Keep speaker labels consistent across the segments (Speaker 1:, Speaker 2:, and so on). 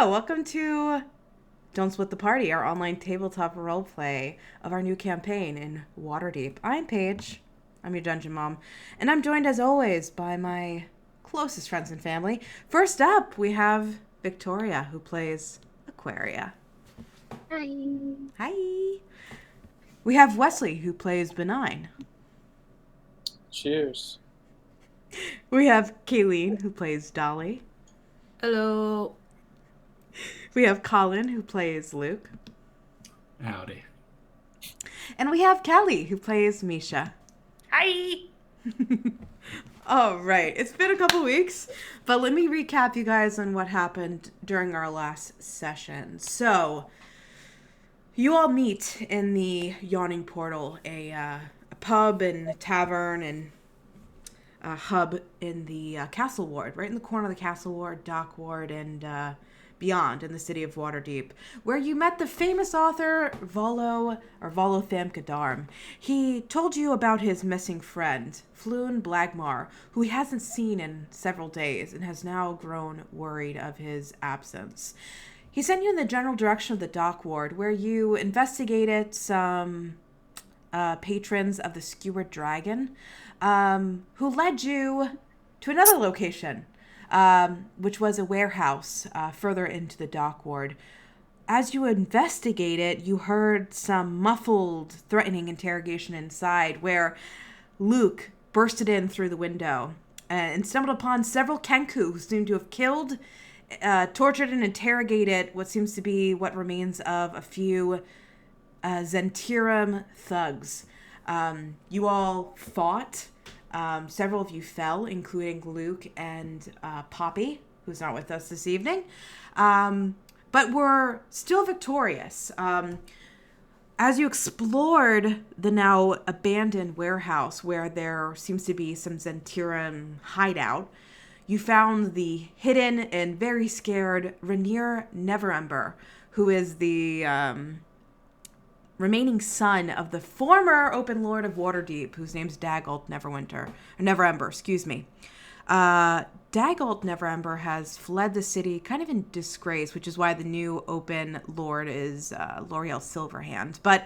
Speaker 1: Welcome to Don't Split the Party, our online tabletop roleplay of our new campaign in Waterdeep. I'm Paige. I'm your dungeon mom, and I'm joined as always by my closest friends and family. First up, we have Victoria, who plays Aquaria.
Speaker 2: Hi.
Speaker 1: Hi. We have Wesley, who plays Benign.
Speaker 3: Cheers.
Speaker 1: We have Kayleen, who plays Dolly.
Speaker 2: Hello.
Speaker 1: We have Colin, who plays Luke.
Speaker 4: Howdy.
Speaker 1: And we have Kelly, who plays Misha.
Speaker 2: Hi.
Speaker 1: All right, it's been a couple weeks, but let me recap you guys on what happened during our last session. So, you all meet in the Yawning Portal, a pub and tavern and a hub in the Castle Ward, right in the corner of the Castle Ward, Dock Ward, and beyond in the city of Waterdeep, where you met the famous author Volo Thamkadarm. He told you about his missing friend, Floon Blagmar, who he hasn't seen in several days and has now grown worried of his absence. He sent you in the general direction of the Dock Ward, where you investigated some patrons of the Skewered Dragon, who led you to another location, which was a warehouse further into the Dock Ward. As you investigated, you heard some muffled, threatening interrogation inside, where Luke bursted in through the window and stumbled upon several Kenku who seemed to have killed, tortured, and interrogated what seems to be what remains of a few Zentirum thugs. You all fought. Several of you fell, including Luke and Poppy, who's not with us this evening, but were still victorious. As you explored the now abandoned warehouse where there seems to be some Zentirum hideout, you found the hidden and very scared Rainier Neverember, who is the remaining son of the former Open Lord of Waterdeep, whose name's Dagult Neverember, excuse me. Dagult Neverember has fled the city kind of in disgrace, which is why the new Open Lord is L'Oreal Silverhand. But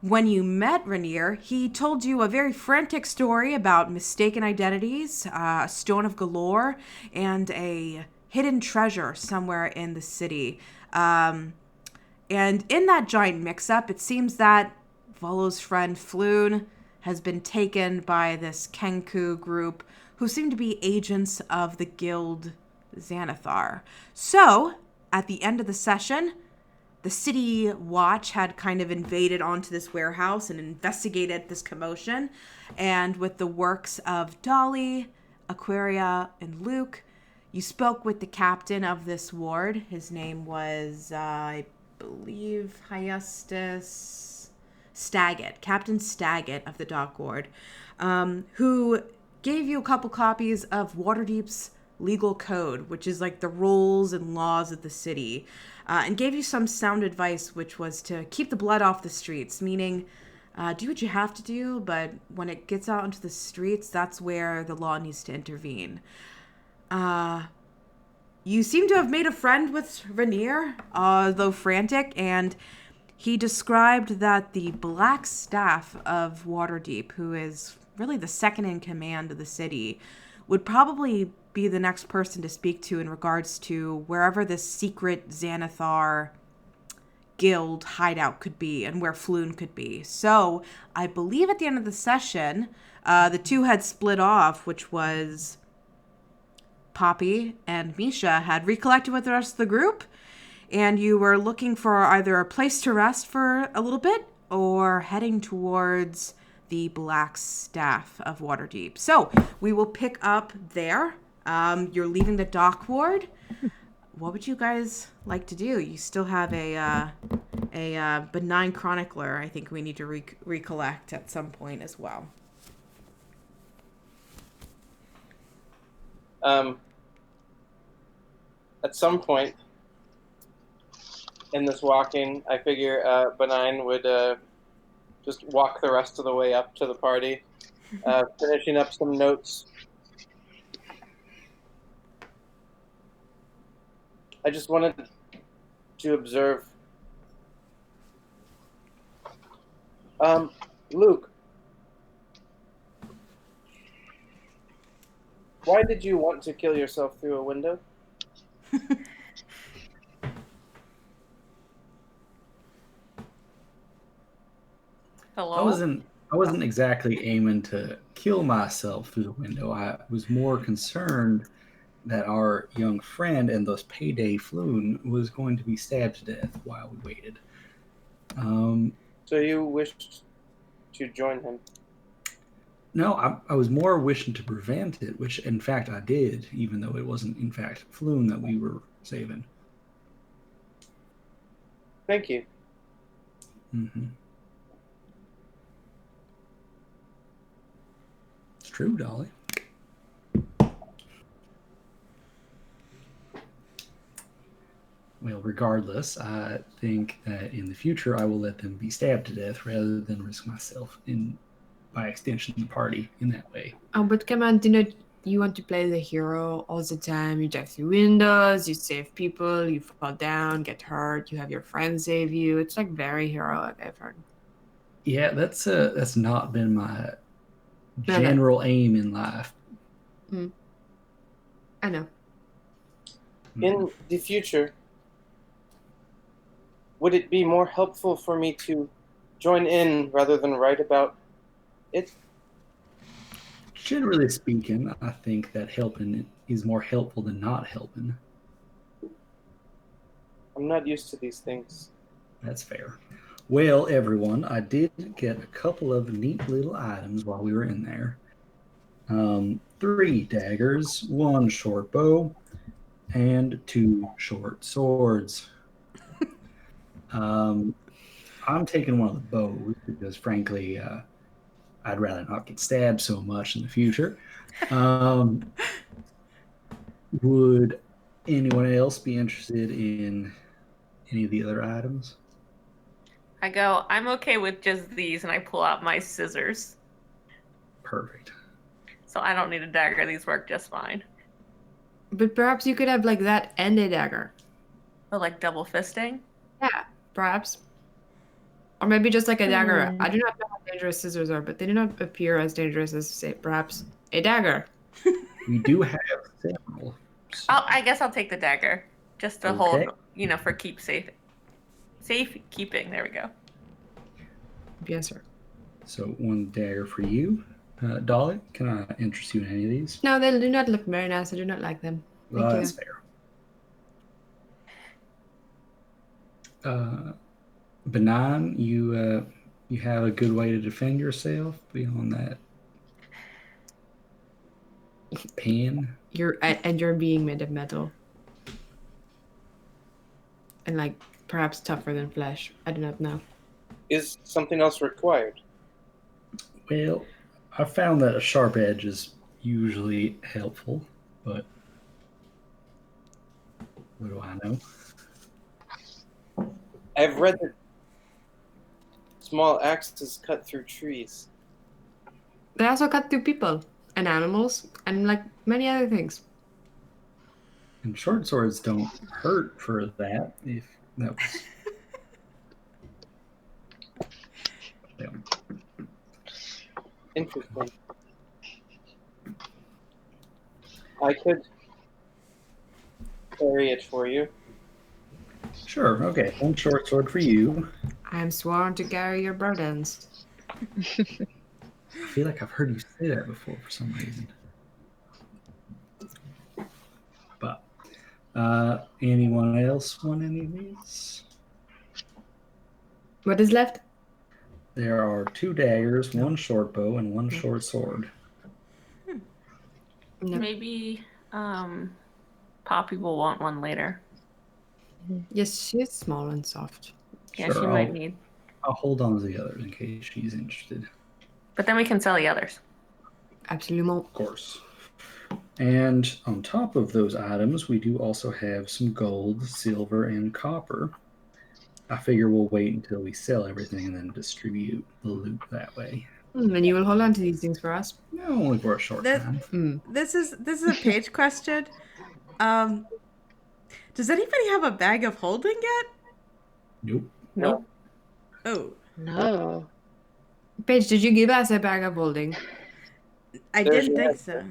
Speaker 1: when you met Rainier, he told you a very frantic story about mistaken identities, a stone of galore, and a hidden treasure somewhere in the city. And in that giant mix-up, it seems that Volo's friend Floon has been taken by this Kenku group who seem to be agents of the guild Xanathar. So, at the end of the session, the city watch had kind of invaded onto this warehouse and investigated this commotion. And with the works of Dolly, Aquaria, and Luke, you spoke with the captain of this ward. His name was, I believe, Hyastus Staggett, Captain Staggett of the Dock Ward, who gave you a couple copies of Waterdeep's legal code, which is like the rules and laws of the city, and gave you some sound advice, which was to keep the blood off the streets, meaning do what you have to do, but when it gets out into the streets, that's where the law needs to intervene. You seem to have made a friend with Rainier, though frantic, and he described that the Blackstaff of Waterdeep, who is really the second in command of the city, would probably be the next person to speak to in regards to wherever this secret Xanathar guild hideout could be and where Floon could be. So I believe at the end of the session, the two had split off, which was Poppy and Misha had recollected with the rest of the group, and you were looking for either a place to rest for a little bit or heading towards the Blackstaff of Waterdeep. So we will pick up there. You're leaving the Dock Ward. What would you guys like to do? You still have a benign chronicler I think we need to recollect at some point as well.
Speaker 3: At some point in this walking, I figure Benign would just walk the rest of the way up to the party, finishing up some notes. I just wanted to observe. Luke, why did you want to kill yourself through a window?
Speaker 2: Hello?
Speaker 4: I wasn't exactly aiming to kill myself through the window. I was more concerned that our young friend and thus payday Floon was going to be stabbed to death while we waited.
Speaker 3: So you wished to join him?
Speaker 4: No, I was more wishing to prevent it, which in fact I did, even though it wasn't in fact Floon that we were saving.
Speaker 3: Thank you.
Speaker 4: Mm-hmm. It's true, Dolly. Well, regardless, I think that in the future I will let them be stabbed to death rather than risk myself in, by extension, the party in that way.
Speaker 2: Oh, but come on, do not you want to play the hero all the time? You dive through windows, you save people, you fall down, get hurt, you have your friends save you. It's like very heroic, I've heard.
Speaker 4: Yeah, that's not been my general aim in life.
Speaker 2: I know.
Speaker 3: In the future, would it be more helpful for me to join in rather than write about it?
Speaker 4: Generally speaking, I think that helping is more helpful than not helping.
Speaker 3: I'm not used to these things.
Speaker 4: That's fair. Well, everyone, I did get a couple of neat little items while we were in there. 3 daggers, 1 short bow, and 2 short swords. I'm taking one of the bows because, frankly, I'd rather not get stabbed so much in the future. Would anyone else be interested in any of the other items?
Speaker 5: I go, I'm okay with just these, and I pull out my scissors.
Speaker 4: Perfect.
Speaker 5: So I don't need a dagger. These work just fine.
Speaker 2: But perhaps you could have like that and a dagger.
Speaker 5: Or like double fisting.
Speaker 2: Yeah, perhaps. Or maybe just like a dagger. I do not know how dangerous scissors are, but they do not appear as dangerous as, say, perhaps a dagger.
Speaker 4: We do have several.
Speaker 5: I guess I'll take the dagger. Just to
Speaker 4: Okay.
Speaker 5: hold, for keep safe. Safe keeping. There we go.
Speaker 2: Yes, sir.
Speaker 4: So 1 dagger for you. Dolly, can I interest you in any of these?
Speaker 2: No, they do not look very nice. I do not like them. Thank you.
Speaker 4: That's fair. Benign, you have a good way to defend yourself beyond that pen.
Speaker 2: You're being made of metal. And like perhaps tougher than flesh. I do not know.
Speaker 3: Is something else required?
Speaker 4: Well, I found that a sharp edge is usually helpful, but what do I know?
Speaker 3: I've read that small axes cut through trees.
Speaker 2: They also cut through people and animals and like many other things.
Speaker 4: And short swords don't hurt for that, if that was... Yeah.
Speaker 3: Interesting. I could carry it for you.
Speaker 4: Sure, okay. 1 short sword for you.
Speaker 2: I am sworn to carry your burdens.
Speaker 4: I feel like I've heard you say that before for some reason. But anyone else want any of these?
Speaker 2: What is left?
Speaker 4: There are 2 daggers, 1 short bow, and 1 short sword.
Speaker 2: No.
Speaker 5: Maybe Poppy will want one later.
Speaker 2: Yes, she is small and soft.
Speaker 5: Yeah,
Speaker 4: Sure,
Speaker 5: she might need.
Speaker 4: I'll hold on to the others in case she's interested.
Speaker 5: But then we can sell the others.
Speaker 2: Absolument.
Speaker 4: Of course. And on top of those items, we do also have some gold, silver, and copper. I figure we'll wait until we sell everything and then distribute the loot that way.
Speaker 2: And you will hold on to these things for us.
Speaker 4: No, only for a short time.
Speaker 1: This is a page question. Does anybody have a bag of holding yet?
Speaker 4: Nope.
Speaker 5: Nope.
Speaker 1: Oh,
Speaker 6: No.
Speaker 2: Paige, did you give us a bag of holding?
Speaker 1: I
Speaker 3: There's
Speaker 1: didn't
Speaker 3: your
Speaker 1: think so.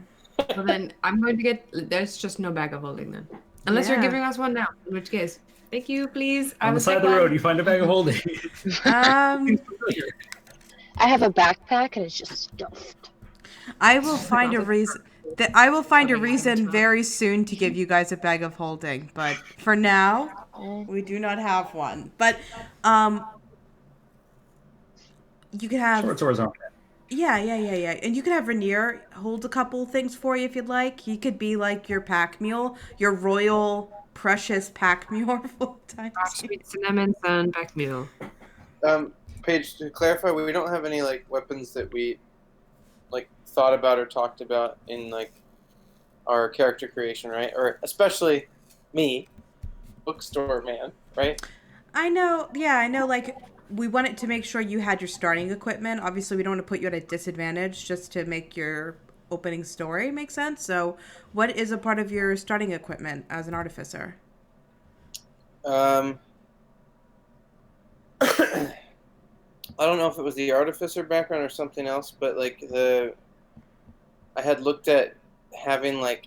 Speaker 2: Well, then I'm going to get. There's just no bag of holding then, unless you're
Speaker 1: Yeah.
Speaker 2: giving us one now. In which case, thank you, please. I
Speaker 4: On the
Speaker 2: would
Speaker 4: side
Speaker 2: take
Speaker 4: of the
Speaker 2: one.
Speaker 4: road, you find a bag of holding.
Speaker 1: Um,
Speaker 6: I have a backpack and it's just stuffed.
Speaker 1: I will find a reason. I will find a
Speaker 2: Coming
Speaker 1: reason
Speaker 2: into-
Speaker 1: very soon to give you guys a bag of holding, but for now,
Speaker 6: Eh.
Speaker 1: we do not have one. But you can have
Speaker 4: Short swords aren't bad.
Speaker 1: yeah, and you could have Rainier hold a couple things for you if you'd like. He could be like your pack mule, your royal precious pack mule full time.
Speaker 2: Sweet cinnamon sun pack mule.
Speaker 3: Paige, to clarify, we don't have any like weapons that we like thought about or talked about in like our character creation, right? Or especially me, bookstore man, right?
Speaker 1: I know, yeah, I know. Like, we wanted to make sure you had your starting equipment. Obviously, we don't want to put you at a disadvantage just to make your opening story make sense. So, what is a part of your starting equipment as an artificer?
Speaker 3: I don't know if it was the artificer background or something else, but like I had looked at having like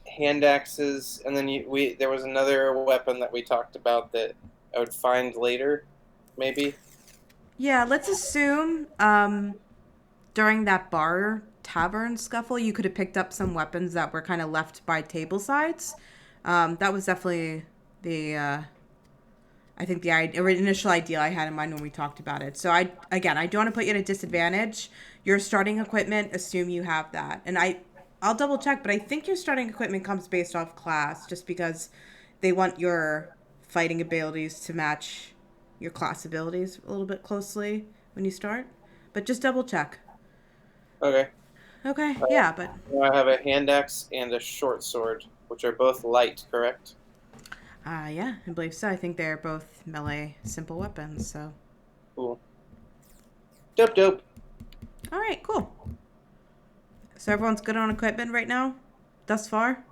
Speaker 3: hand axes, and then there was another weapon that we talked about that I would find later, maybe.
Speaker 1: Yeah, let's assume during that bar tavern scuffle, you could have picked up some weapons that were kind of left by table sides. That was definitely the I think the initial idea I had in mind when we talked about it. So I don't want to put you at a disadvantage. Your starting equipment, assume you have that, and I'll double check, but I think your starting equipment comes based off class, just because they want your fighting abilities to match your class abilities a little bit closely when you start. But just double check.
Speaker 3: Okay.
Speaker 1: Okay, yeah, but
Speaker 3: I have a hand axe and a short sword, which are both light, correct?
Speaker 1: yeah, I believe so. I think they're both melee simple weapons. So,
Speaker 3: Cool. Dope.
Speaker 1: all right, cool. So everyone's good on equipment right now, thus far.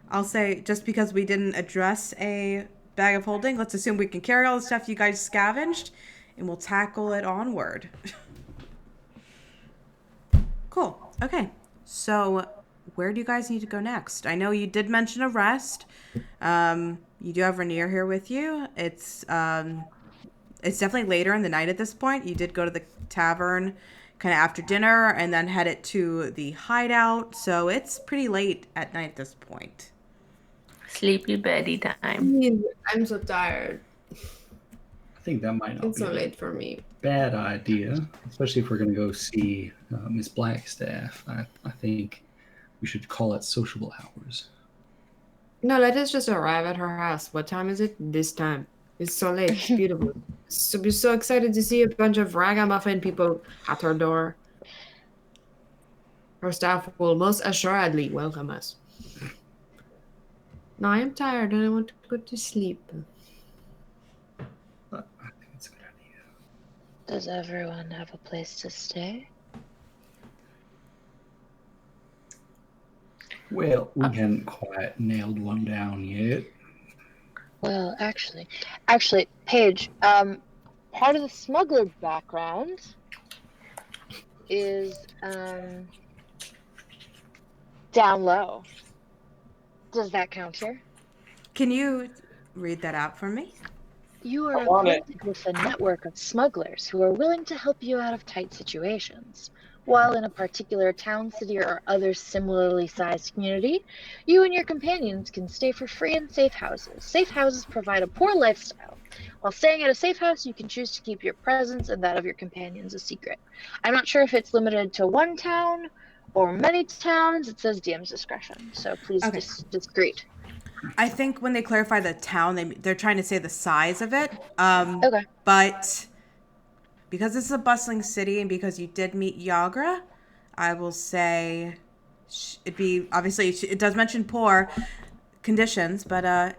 Speaker 1: I'll say just because we didn't address a bag of holding, let's assume we can carry all the stuff you guys scavenged, and we'll tackle it onward. Cool. Okay. So, where do you guys need to go next? I know you did mention a rest. You do have Rainier here with you. It's definitely later in the night at this point. You did go to the tavern kind of after dinner and then headed to the hideout. So it's pretty late at night at this point.
Speaker 5: Sleepy beddy time.
Speaker 2: I'm so tired.
Speaker 4: I think that might not
Speaker 2: It's
Speaker 4: be
Speaker 2: so
Speaker 4: a
Speaker 2: late for me.
Speaker 4: bad idea, especially if we're going to go see Miss Blackstaff. I think we should call it sociable hours.
Speaker 2: No, let us just arrive at her house. What time is it? This time. It's so late. It's beautiful. So we're so excited to see a bunch of ragamuffin people at her door. Her staff will most assuredly welcome us. No, I am tired and I want to go to sleep.
Speaker 4: I think it's a good idea.
Speaker 6: Does everyone have a place to stay?
Speaker 4: Well, we haven't quite nailed one down yet.
Speaker 6: Well, actually, Paige, part of the smuggler background is down low. Does that count here?
Speaker 1: Can you read that out for me?
Speaker 6: You are
Speaker 3: I want it.
Speaker 6: acquainted with a network of smugglers who are willing to help you out of tight situations. While in a particular town, city, or other similarly sized community, you and your companions can stay for free in safe houses. Safe houses provide a poor lifestyle. While staying at a safe house, you can choose to keep your presence and that of your companions a secret. I'm not sure if it's limited to one town or many towns. It says DM's discretion, so please
Speaker 1: Okay.
Speaker 6: discreet.
Speaker 1: I think when they clarify the town, they're trying to say the size of it.
Speaker 6: Okay.
Speaker 1: But because this is a bustling city and because you did meet Yagra, I will say it'd be obviously it does mention poor conditions, but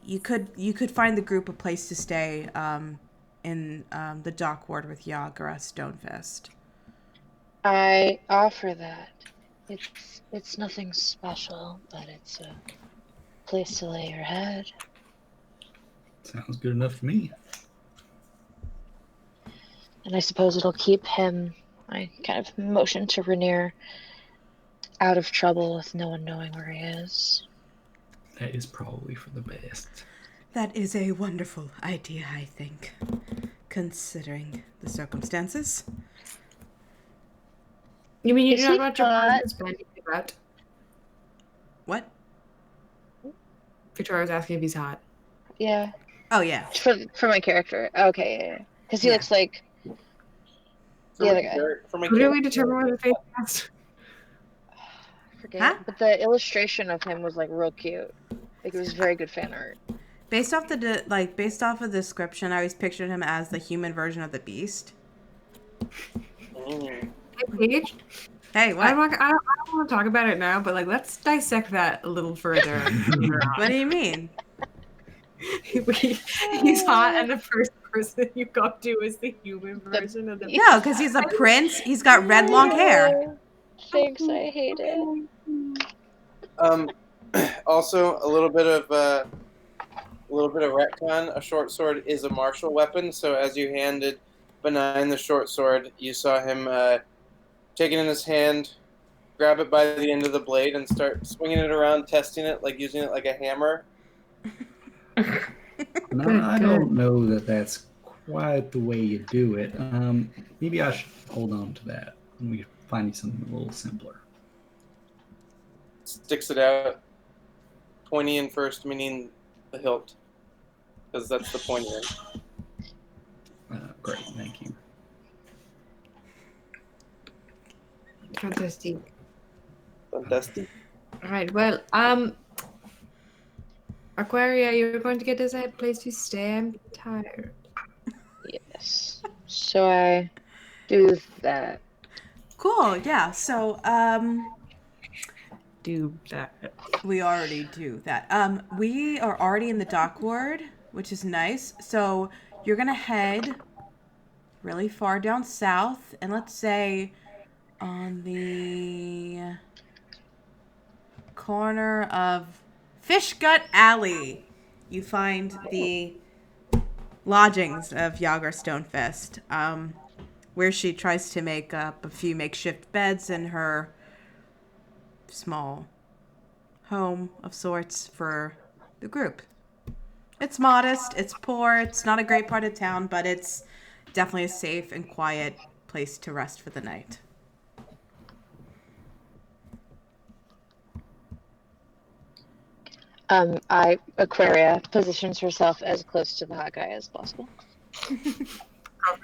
Speaker 1: you could find the group a place to stay in the dock ward with Yagra Stonefist.
Speaker 6: I offer that. It's nothing special, but it's a place to lay your head.
Speaker 4: Sounds good enough to me.
Speaker 6: And I suppose it'll keep him, I kind of motion to Rainier, out of trouble with no one knowing where he is.
Speaker 4: That is probably for the best.
Speaker 1: That is a wonderful idea, I think, considering the circumstances.
Speaker 2: You mean you
Speaker 6: Is
Speaker 2: do not
Speaker 6: he
Speaker 2: want your
Speaker 6: hot?
Speaker 2: partner's banding about?
Speaker 1: What?
Speaker 2: Victoria was asking if he's hot.
Speaker 6: Yeah,
Speaker 1: Oh, yeah.
Speaker 6: for my character. Okay, yeah. Because he
Speaker 1: Yeah.
Speaker 6: looks like
Speaker 3: For
Speaker 6: the
Speaker 3: my
Speaker 6: other guy.
Speaker 3: For my
Speaker 2: Who did we
Speaker 3: character-
Speaker 2: determine where the face was?
Speaker 6: I forget.
Speaker 1: Huh?
Speaker 6: But the illustration of him was like real cute. Like it was very good fan art.
Speaker 1: Based off based off of the description, I always pictured him as the human version of the Beast.
Speaker 3: Mm.
Speaker 2: Hey, Paige,
Speaker 1: Hey, what?
Speaker 2: I don't want to talk about it now, but like let's dissect that a little further.
Speaker 1: What do you mean?
Speaker 2: He's hot, and the first person you go to is the human version of the.
Speaker 1: No, because he's a prince. He's got red long hair.
Speaker 6: Thanks, I hate it.
Speaker 3: Also, a little bit of retcon. A short sword is a martial weapon, so as you handed Benign the short sword, you saw him take it in his hand, grab it by the end of the blade, and start swinging it around, testing it, like using it like a hammer.
Speaker 4: No, I don't know that that's quite the way you do it. Maybe I should hold on to that. And we find you something a little simpler.
Speaker 3: Sticks it out, pointy in first, meaning the hilt, because that's the pointy end.
Speaker 4: Great, thank you.
Speaker 2: Fantastic.
Speaker 3: Fantastic.
Speaker 2: All right. Well, Aquaria, you're going to get us a place to stay. I'm tired.
Speaker 6: Yes. So I do that.
Speaker 1: Cool, yeah. So,
Speaker 2: Do that.
Speaker 1: we already do that. We are already in the dock ward, which is nice. So you're gonna head really far down south, and let's say on the corner of Fish Gut Alley, you find the lodgings of Yagra Stonefist, where she tries to make up a few makeshift beds in her small home of sorts for the group. It's modest, it's poor, it's not a great part of town, but it's definitely a safe and quiet place to rest for the night.
Speaker 6: Aquaria positions herself as close to the hot guy as possible.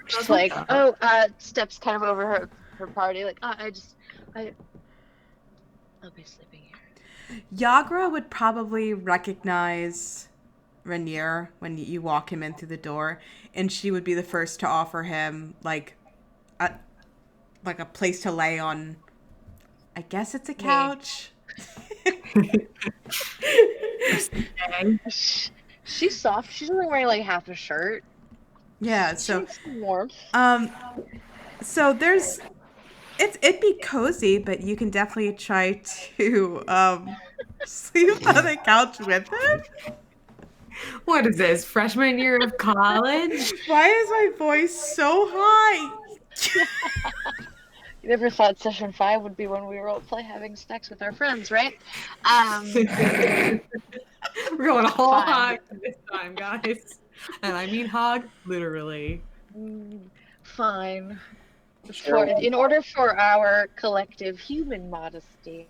Speaker 6: She's like, steps kind of over her party, like, I'll be sleeping here.
Speaker 1: Yagra would probably recognize Rainier when you walk him in through the door, and she would be the first to offer him like a place to lay on. I guess it's a couch.
Speaker 6: She's soft. She's only wearing like half a shirt.
Speaker 1: Yeah,
Speaker 6: She
Speaker 1: so
Speaker 6: needs some warmth.
Speaker 1: so there's it'd be cozy, but you can definitely try to sleep on the couch with him.
Speaker 2: What is this? Freshman year of college?
Speaker 1: Why is my voice so high?
Speaker 6: You never thought session 5 would be when we roleplay having sex with our friends, right?
Speaker 2: We're going whole
Speaker 6: Fine.
Speaker 2: hog this time, guys. And I mean hog literally.
Speaker 6: Fine.
Speaker 3: Sure.
Speaker 6: In order for our collective human modesty,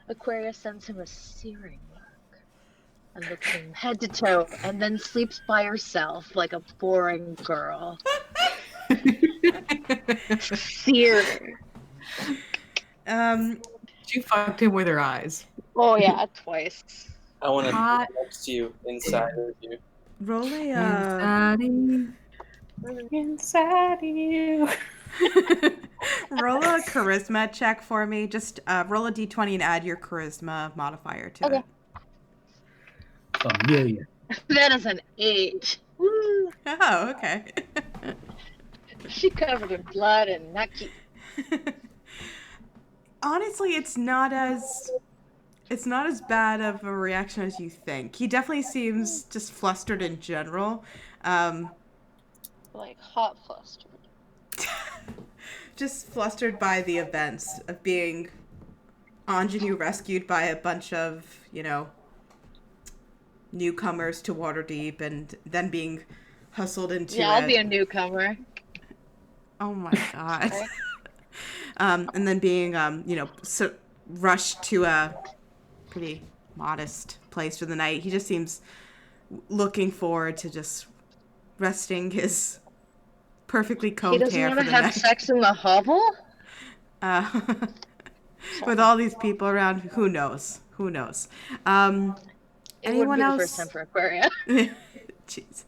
Speaker 6: Aquarius sends him a searing look and looks him head to toe and then sleeps by herself like a boring girl. Seared.
Speaker 2: She fucked him with her eyes.
Speaker 6: Oh yeah, twice.
Speaker 3: I want to
Speaker 2: Hot.
Speaker 3: be next to you, inside of you.
Speaker 1: Roll a
Speaker 5: Inside you.
Speaker 1: roll a charisma check for me. Just roll a d20 and add your charisma modifier to
Speaker 6: Okay.
Speaker 1: it.
Speaker 4: A million.
Speaker 6: That is an 8. Woo!
Speaker 1: Oh, okay.
Speaker 6: She covered in blood and not cute.
Speaker 1: Honestly, it's not as It's not as bad of a reaction as you think. He definitely seems just flustered in general.
Speaker 6: Like hot flustered.
Speaker 1: Just flustered by the events of being ingenue rescued by a bunch of, newcomers to Waterdeep and then being hustled into
Speaker 6: Yeah, I'll be a newcomer.
Speaker 1: Oh my god.
Speaker 6: Right?
Speaker 1: And then being, rushed to a pretty modest place for the night. He just seems looking forward to just resting his perfectly
Speaker 6: He
Speaker 1: combed
Speaker 6: doesn't
Speaker 1: hair
Speaker 6: want
Speaker 1: for
Speaker 6: to
Speaker 1: the
Speaker 6: have
Speaker 1: night.
Speaker 6: sex in the hovel?
Speaker 1: With all these people around, who knows? Who knows?
Speaker 6: It wouldn't
Speaker 1: Anyone
Speaker 6: be the
Speaker 1: else?
Speaker 6: first time for Aquaria.
Speaker 1: Jesus.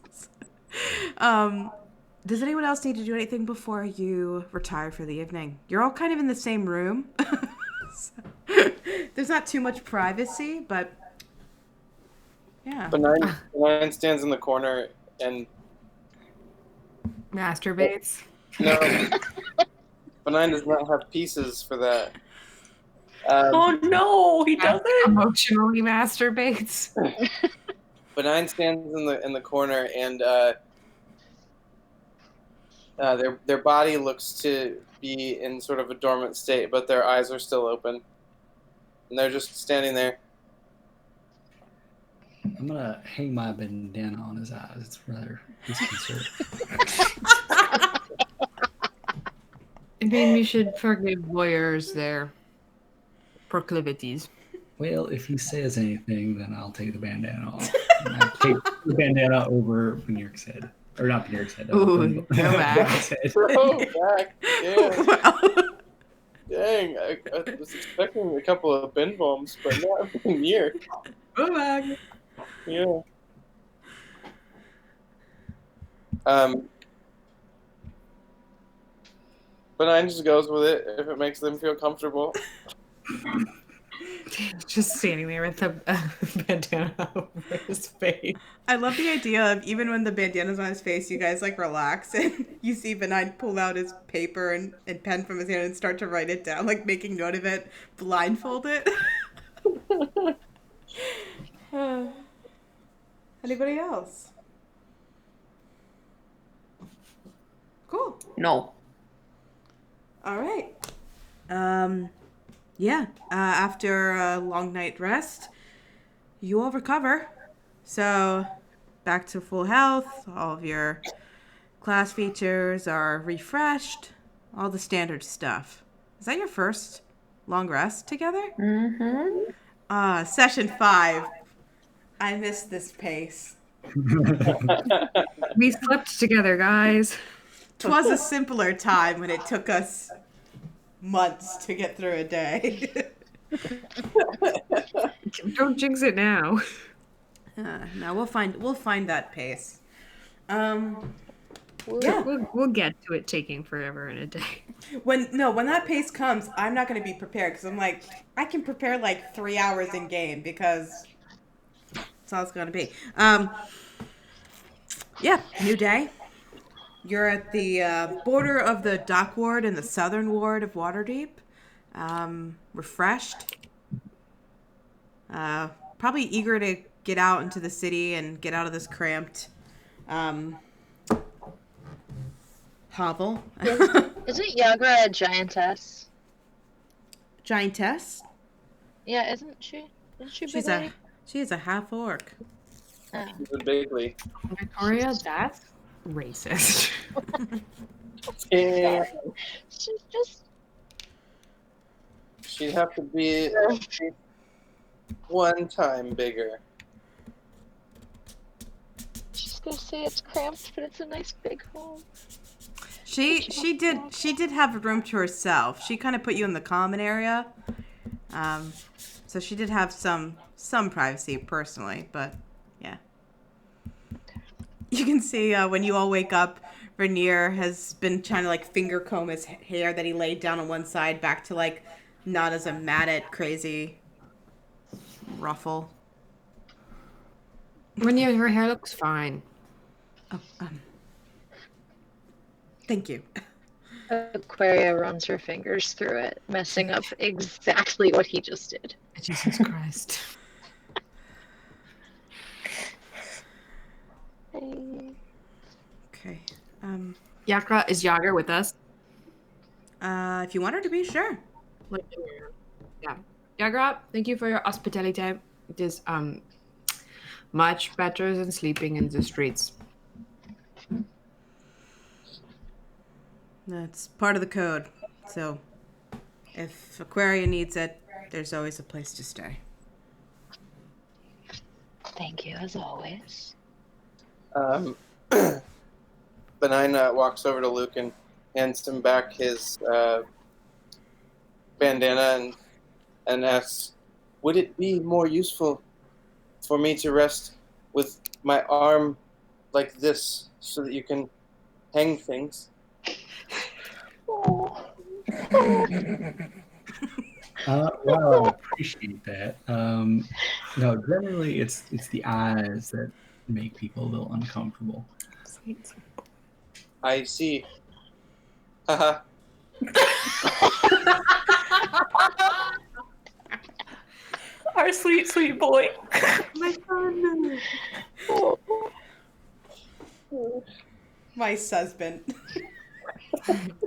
Speaker 1: Does anyone else need to do anything before you retire for the evening? You're all kind of in the same room. So, there's not too much privacy, but yeah.
Speaker 3: Benign stands in the corner and
Speaker 2: Masturbates.
Speaker 3: no, Benign does not have pieces for that.
Speaker 5: Oh no, he doesn't.
Speaker 2: Emotionally masturbates.
Speaker 3: Benign stands in the corner and their body looks to be in sort of a dormant state, but their eyes are still open, and they're just standing there.
Speaker 4: I'm gonna hang my bandana on his eyes. It's rather disconcerting.
Speaker 2: I mean, we should forgive lawyers their proclivities.
Speaker 4: Well, if he says anything, then I'll take the bandana off. And I'll take the bandana over Benirk's head. Or not Benirk's head.
Speaker 2: Ooh, go back.
Speaker 4: Ben's head.
Speaker 3: Throw back. Yeah.
Speaker 1: Wow.
Speaker 3: Dang, I was expecting a couple of bin bombs, but not near.
Speaker 2: Go back.
Speaker 3: Yeah. Benign just goes with it if it makes them feel comfortable.
Speaker 2: Just standing there with a bandana over his face.
Speaker 1: I love the idea of even when the bandana's on his face, you guys like relax and you see Benign pull out his paper and pen from his hand and start to write it down, like making note of it, blindfolded. Anybody else? Cool.
Speaker 5: No.
Speaker 1: All right. After a long night rest, you all recover. So, back to full health. All of your class features are refreshed. All the standard stuff. Is that your first long rest together?
Speaker 5: Mm-hmm.
Speaker 1: Session 5. I miss this pace.
Speaker 2: We slept together, guys.
Speaker 1: 'Twas a simpler time when it took us months to get through a day.
Speaker 2: Don't jinx it now.
Speaker 1: No, we'll find that pace.
Speaker 2: We'll get to it taking forever in a day.
Speaker 1: When that pace comes, I'm not going to be prepared because I'm like, I can prepare like 3 hours in game because that's all it's going to be. New day. You're at the border of the dock ward and the southern ward of Waterdeep. Refreshed. Probably eager to get out into the city and get out of this cramped hovel.
Speaker 6: Isn't Yagra a giantess?
Speaker 1: Giantess?
Speaker 6: Yeah, isn't she? Isn't she
Speaker 1: She's
Speaker 6: big?
Speaker 1: a half orc.
Speaker 6: Oh.
Speaker 3: Bigly.
Speaker 2: Victoria, that's racist.
Speaker 3: Yeah.
Speaker 6: She's just
Speaker 3: She'd have to be 1 time bigger.
Speaker 6: just gonna say it's cramped, but it's a nice big home.
Speaker 1: She did have a room to herself. She kind of put you in the common area. So she did have some privacy personally, but yeah. You can see when you all wake up, Rainier has been trying to like finger comb his hair that he laid down on one side back to like not as a matted crazy ruffle.
Speaker 2: Her hair looks fine.
Speaker 1: Oh, thank you.
Speaker 6: Aquaria runs her fingers through it, messing up exactly what he just did.
Speaker 2: Jesus Christ.
Speaker 1: Okay.
Speaker 2: Yakra, is Yager with us?
Speaker 1: If you want her to be, sure.
Speaker 2: Yeah. Yagra, thank you for your hospitality. It is much better than sleeping in the streets.
Speaker 1: That's part of the code. So, if Aquaria needs it, there's always a place to stay.
Speaker 6: Thank you, as always.
Speaker 3: Benign walks over to Luke and hands him back his bandana and asks, "Would it be more useful for me to rest with my arm like this so that you can hang things?"
Speaker 4: Well, I appreciate that. No, generally it's the eyes that make people a little uncomfortable.
Speaker 3: I see. Haha.
Speaker 5: Our sweet, sweet boy.
Speaker 2: My son.
Speaker 1: My husband.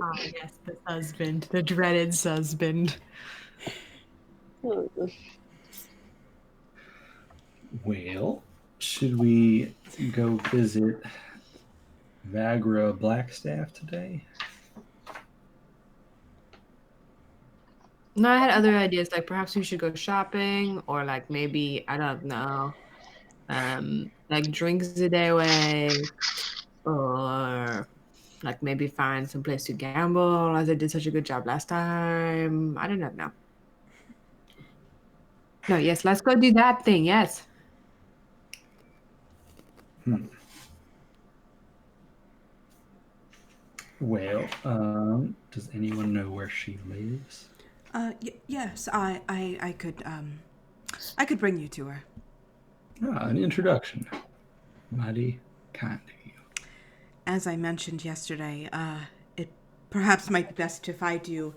Speaker 2: Ah, yes, the husband. The dreaded husband.
Speaker 4: Well, should we go visit Vagra Blackstaff today?
Speaker 2: No, I had other ideas. Like perhaps we should go shopping, or like maybe I don't know, like drinks a day away, or like maybe find some place to gamble, as I did such a good job last time. I don't know now. No, yes, let's go do that thing. Yes.
Speaker 4: Well, does anyone know where she lives?
Speaker 1: Yes, I could bring you to her.
Speaker 4: Ah, an introduction. Mighty kind of you.
Speaker 1: As I mentioned yesterday, it perhaps might be best if I do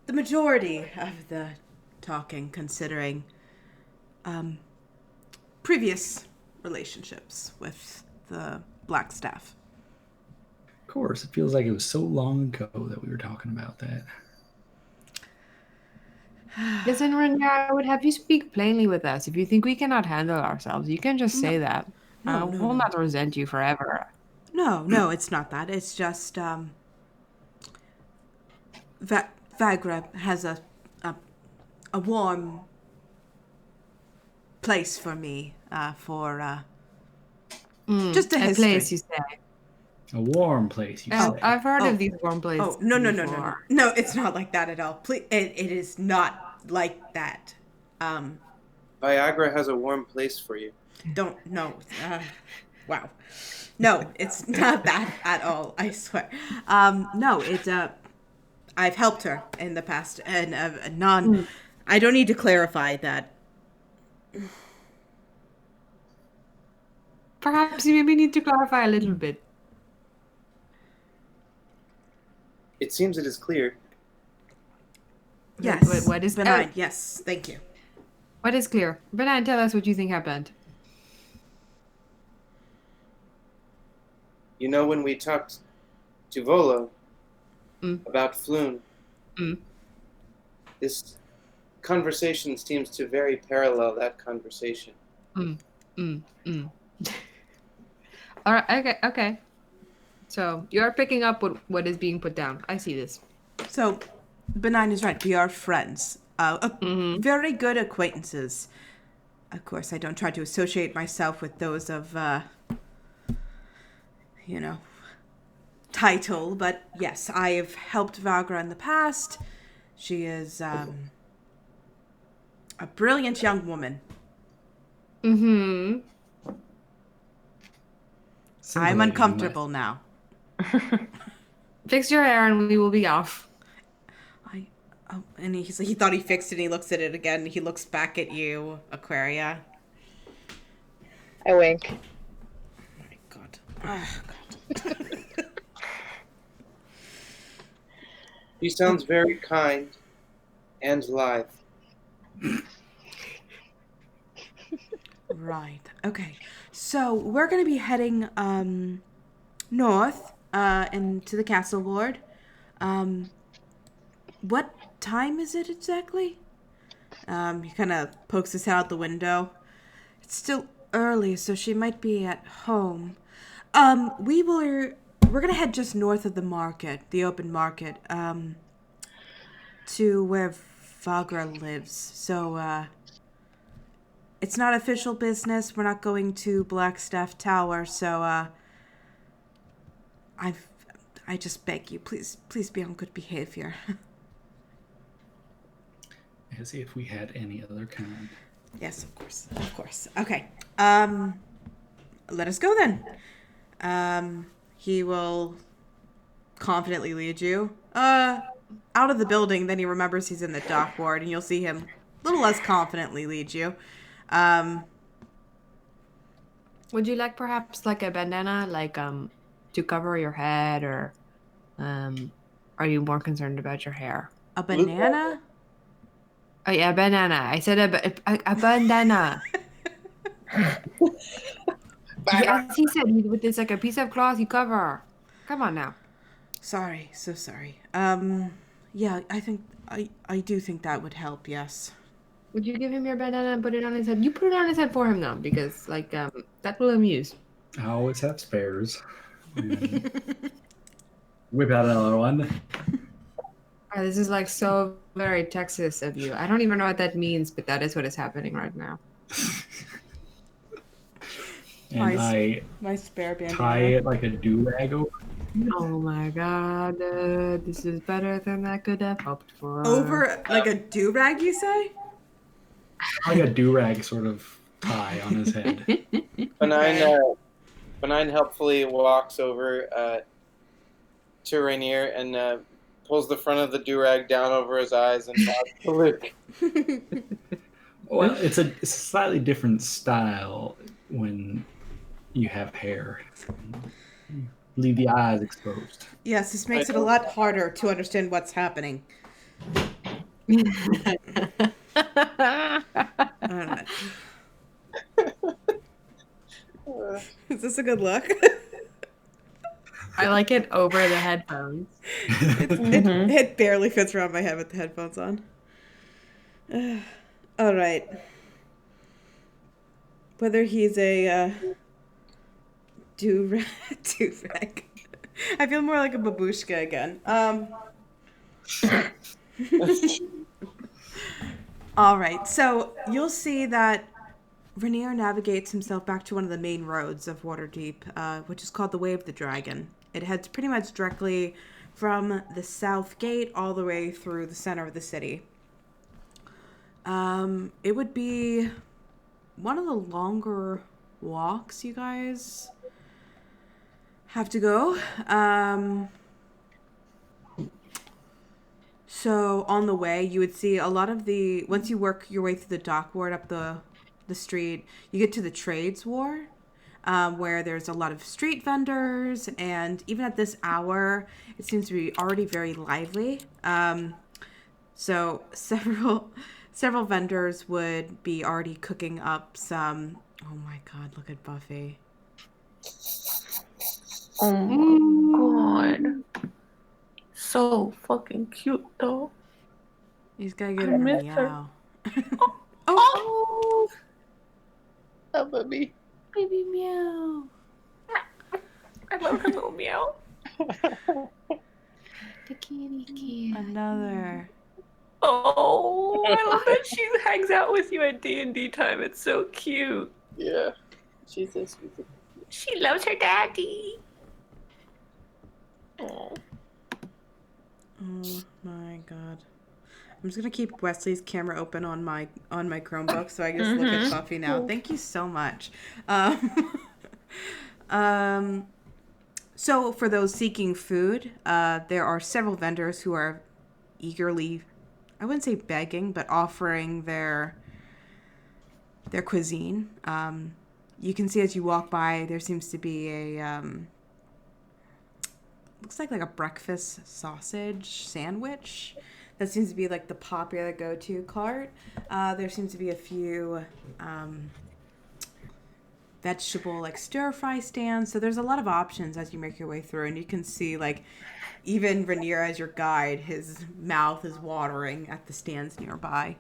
Speaker 1: the majority of the talking, considering previous relationships with the Blackstaff.
Speaker 4: Of course, it feels like it was so long ago that we were talking about that.
Speaker 2: Listen, Renya, I would have you speak plainly with us. If you think we cannot handle ourselves, you can just say that. I will not resent you forever.
Speaker 1: No, it's not that. It's just Vagra has a warm place for me for just a
Speaker 2: A
Speaker 1: history.
Speaker 2: place, you say.
Speaker 4: A warm place, you say.
Speaker 2: I've heard of these warm places.
Speaker 1: Oh, no.
Speaker 2: before.
Speaker 1: No, it's not like that at all. Please, it is not like that.
Speaker 3: Viagra has a warm place for you.
Speaker 1: Wow. No, it's not that at all, I swear. No, it's I've helped her in the past, and I don't need to clarify that.
Speaker 2: Perhaps you maybe need to clarify a little bit.
Speaker 3: It seems it is clear.
Speaker 1: Yes.
Speaker 2: What is
Speaker 1: Benign? Yes, thank you.
Speaker 2: What is clear? Benign, tell us what you think happened.
Speaker 3: You know, when we talked to Volo about Floon, this conversation seems to very parallel that conversation.
Speaker 2: All right, okay. So you're picking up what is being put down. I see this.
Speaker 1: So, Benign is right. We are friends. Very good acquaintances. Of course, I don't try to associate myself with those of, title. But yes, I've helped Vagra in the past. She is a brilliant young woman.
Speaker 2: Mm-hmm.
Speaker 1: I'm uncomfortable now.
Speaker 2: Fix your hair and we will be off.
Speaker 1: And he thought he fixed it, and he looks at it again, and he looks back at you, Aquaria.
Speaker 6: I wink.
Speaker 1: Oh my god. Oh, god.
Speaker 3: She sounds very kind and lithe.
Speaker 1: Right. Okay. So we're gonna be heading north into the castle ward. What time is it exactly? He kind of pokes his head out the window. It's still early, so she might be at home. We're gonna head just north of the market, the open market, to where Vagra lives. So, it's not official business. We're not going to Blackstaff Tower, so, I just beg you, please be on good behavior.
Speaker 4: As if we had any other kind.
Speaker 1: Yes, of course. Okay. Let us go then. He will confidently lead you out of the building. Then he remembers he's in the dock ward, and you'll see him a little less confidently lead you.
Speaker 2: Would you like perhaps like a bandana, like to cover your head, or are you more concerned about your hair?
Speaker 1: A banana?
Speaker 2: Oh yeah, banana. I said a bandana. As he said, with this like a piece of cloth you cover. Come on now.
Speaker 1: Sorry, so sorry. Yeah, I think I do think that would help. Yes.
Speaker 2: Would you give him your bandana and put it on his head? You put it on his head for him though, because like that will amuse.
Speaker 4: I always have spares. Whip out another one.
Speaker 2: Oh, this is like so very Texas of you. I don't even know what that means, but that is what is happening right now.
Speaker 4: And
Speaker 1: My spare bandana.
Speaker 4: tie it like a do-rag over.
Speaker 2: Oh my god, this is better than I could have hoped for.
Speaker 1: Over like a do-rag, you say?
Speaker 4: Like a do-rag sort of tie on his head.
Speaker 3: Benign helpfully walks over to Rainier and pulls the front of the do-rag down over his eyes and nods to Luke.
Speaker 4: Well, it's a slightly different style when you have hair. Leave the eyes exposed.
Speaker 1: Yes, this makes it a lot harder to understand what's happening. Is this a good look?
Speaker 2: I like it over the headphones.
Speaker 1: It barely fits around my head with the headphones on. All right. Whether he's a do-rag. I feel more like a babushka again. All right. So you'll see that Rainier navigates himself back to one of the main roads of Waterdeep, which is called the Way of the Dragon. It heads pretty much directly from the south gate all the way through the center of the city. It would be one of the longer walks you guys have to go. So on the way, you would see a lot of the, once you work your way through the dock ward up the street, you get to the trades ward, where there's a lot of street vendors, and even at this hour, it seems to be already very lively. So several vendors would be already cooking up some. Oh my God! Look at Buffy.
Speaker 5: Oh my god. So fucking cute though.
Speaker 1: He's gotta get
Speaker 5: I
Speaker 1: a
Speaker 5: miss
Speaker 1: meow.
Speaker 5: Oh,
Speaker 3: Oh, baby.
Speaker 1: Baby meow.
Speaker 5: I love her little meow.
Speaker 2: The kitty cat.
Speaker 1: Another.
Speaker 5: Oh, I love that she hangs out with you at D&D time. It's so cute.
Speaker 3: Yeah. She's so sweet.
Speaker 5: She loves her daddy. Oh.
Speaker 1: Oh my God. I'm just gonna keep Wesley's camera open on my Chromebook so I just look at Buffy now. Thank you so much. So for those seeking food, there are several vendors who are eagerly, I wouldn't say begging, but offering their cuisine. You can see as you walk by, there seems to be a looks like a breakfast sausage sandwich. That seems to be like the popular go-to cart. There seems to be a few vegetable like stir fry stands. So there's a lot of options as you make your way through, and you can see like even Rainier as your guide, his mouth is watering at the stands nearby.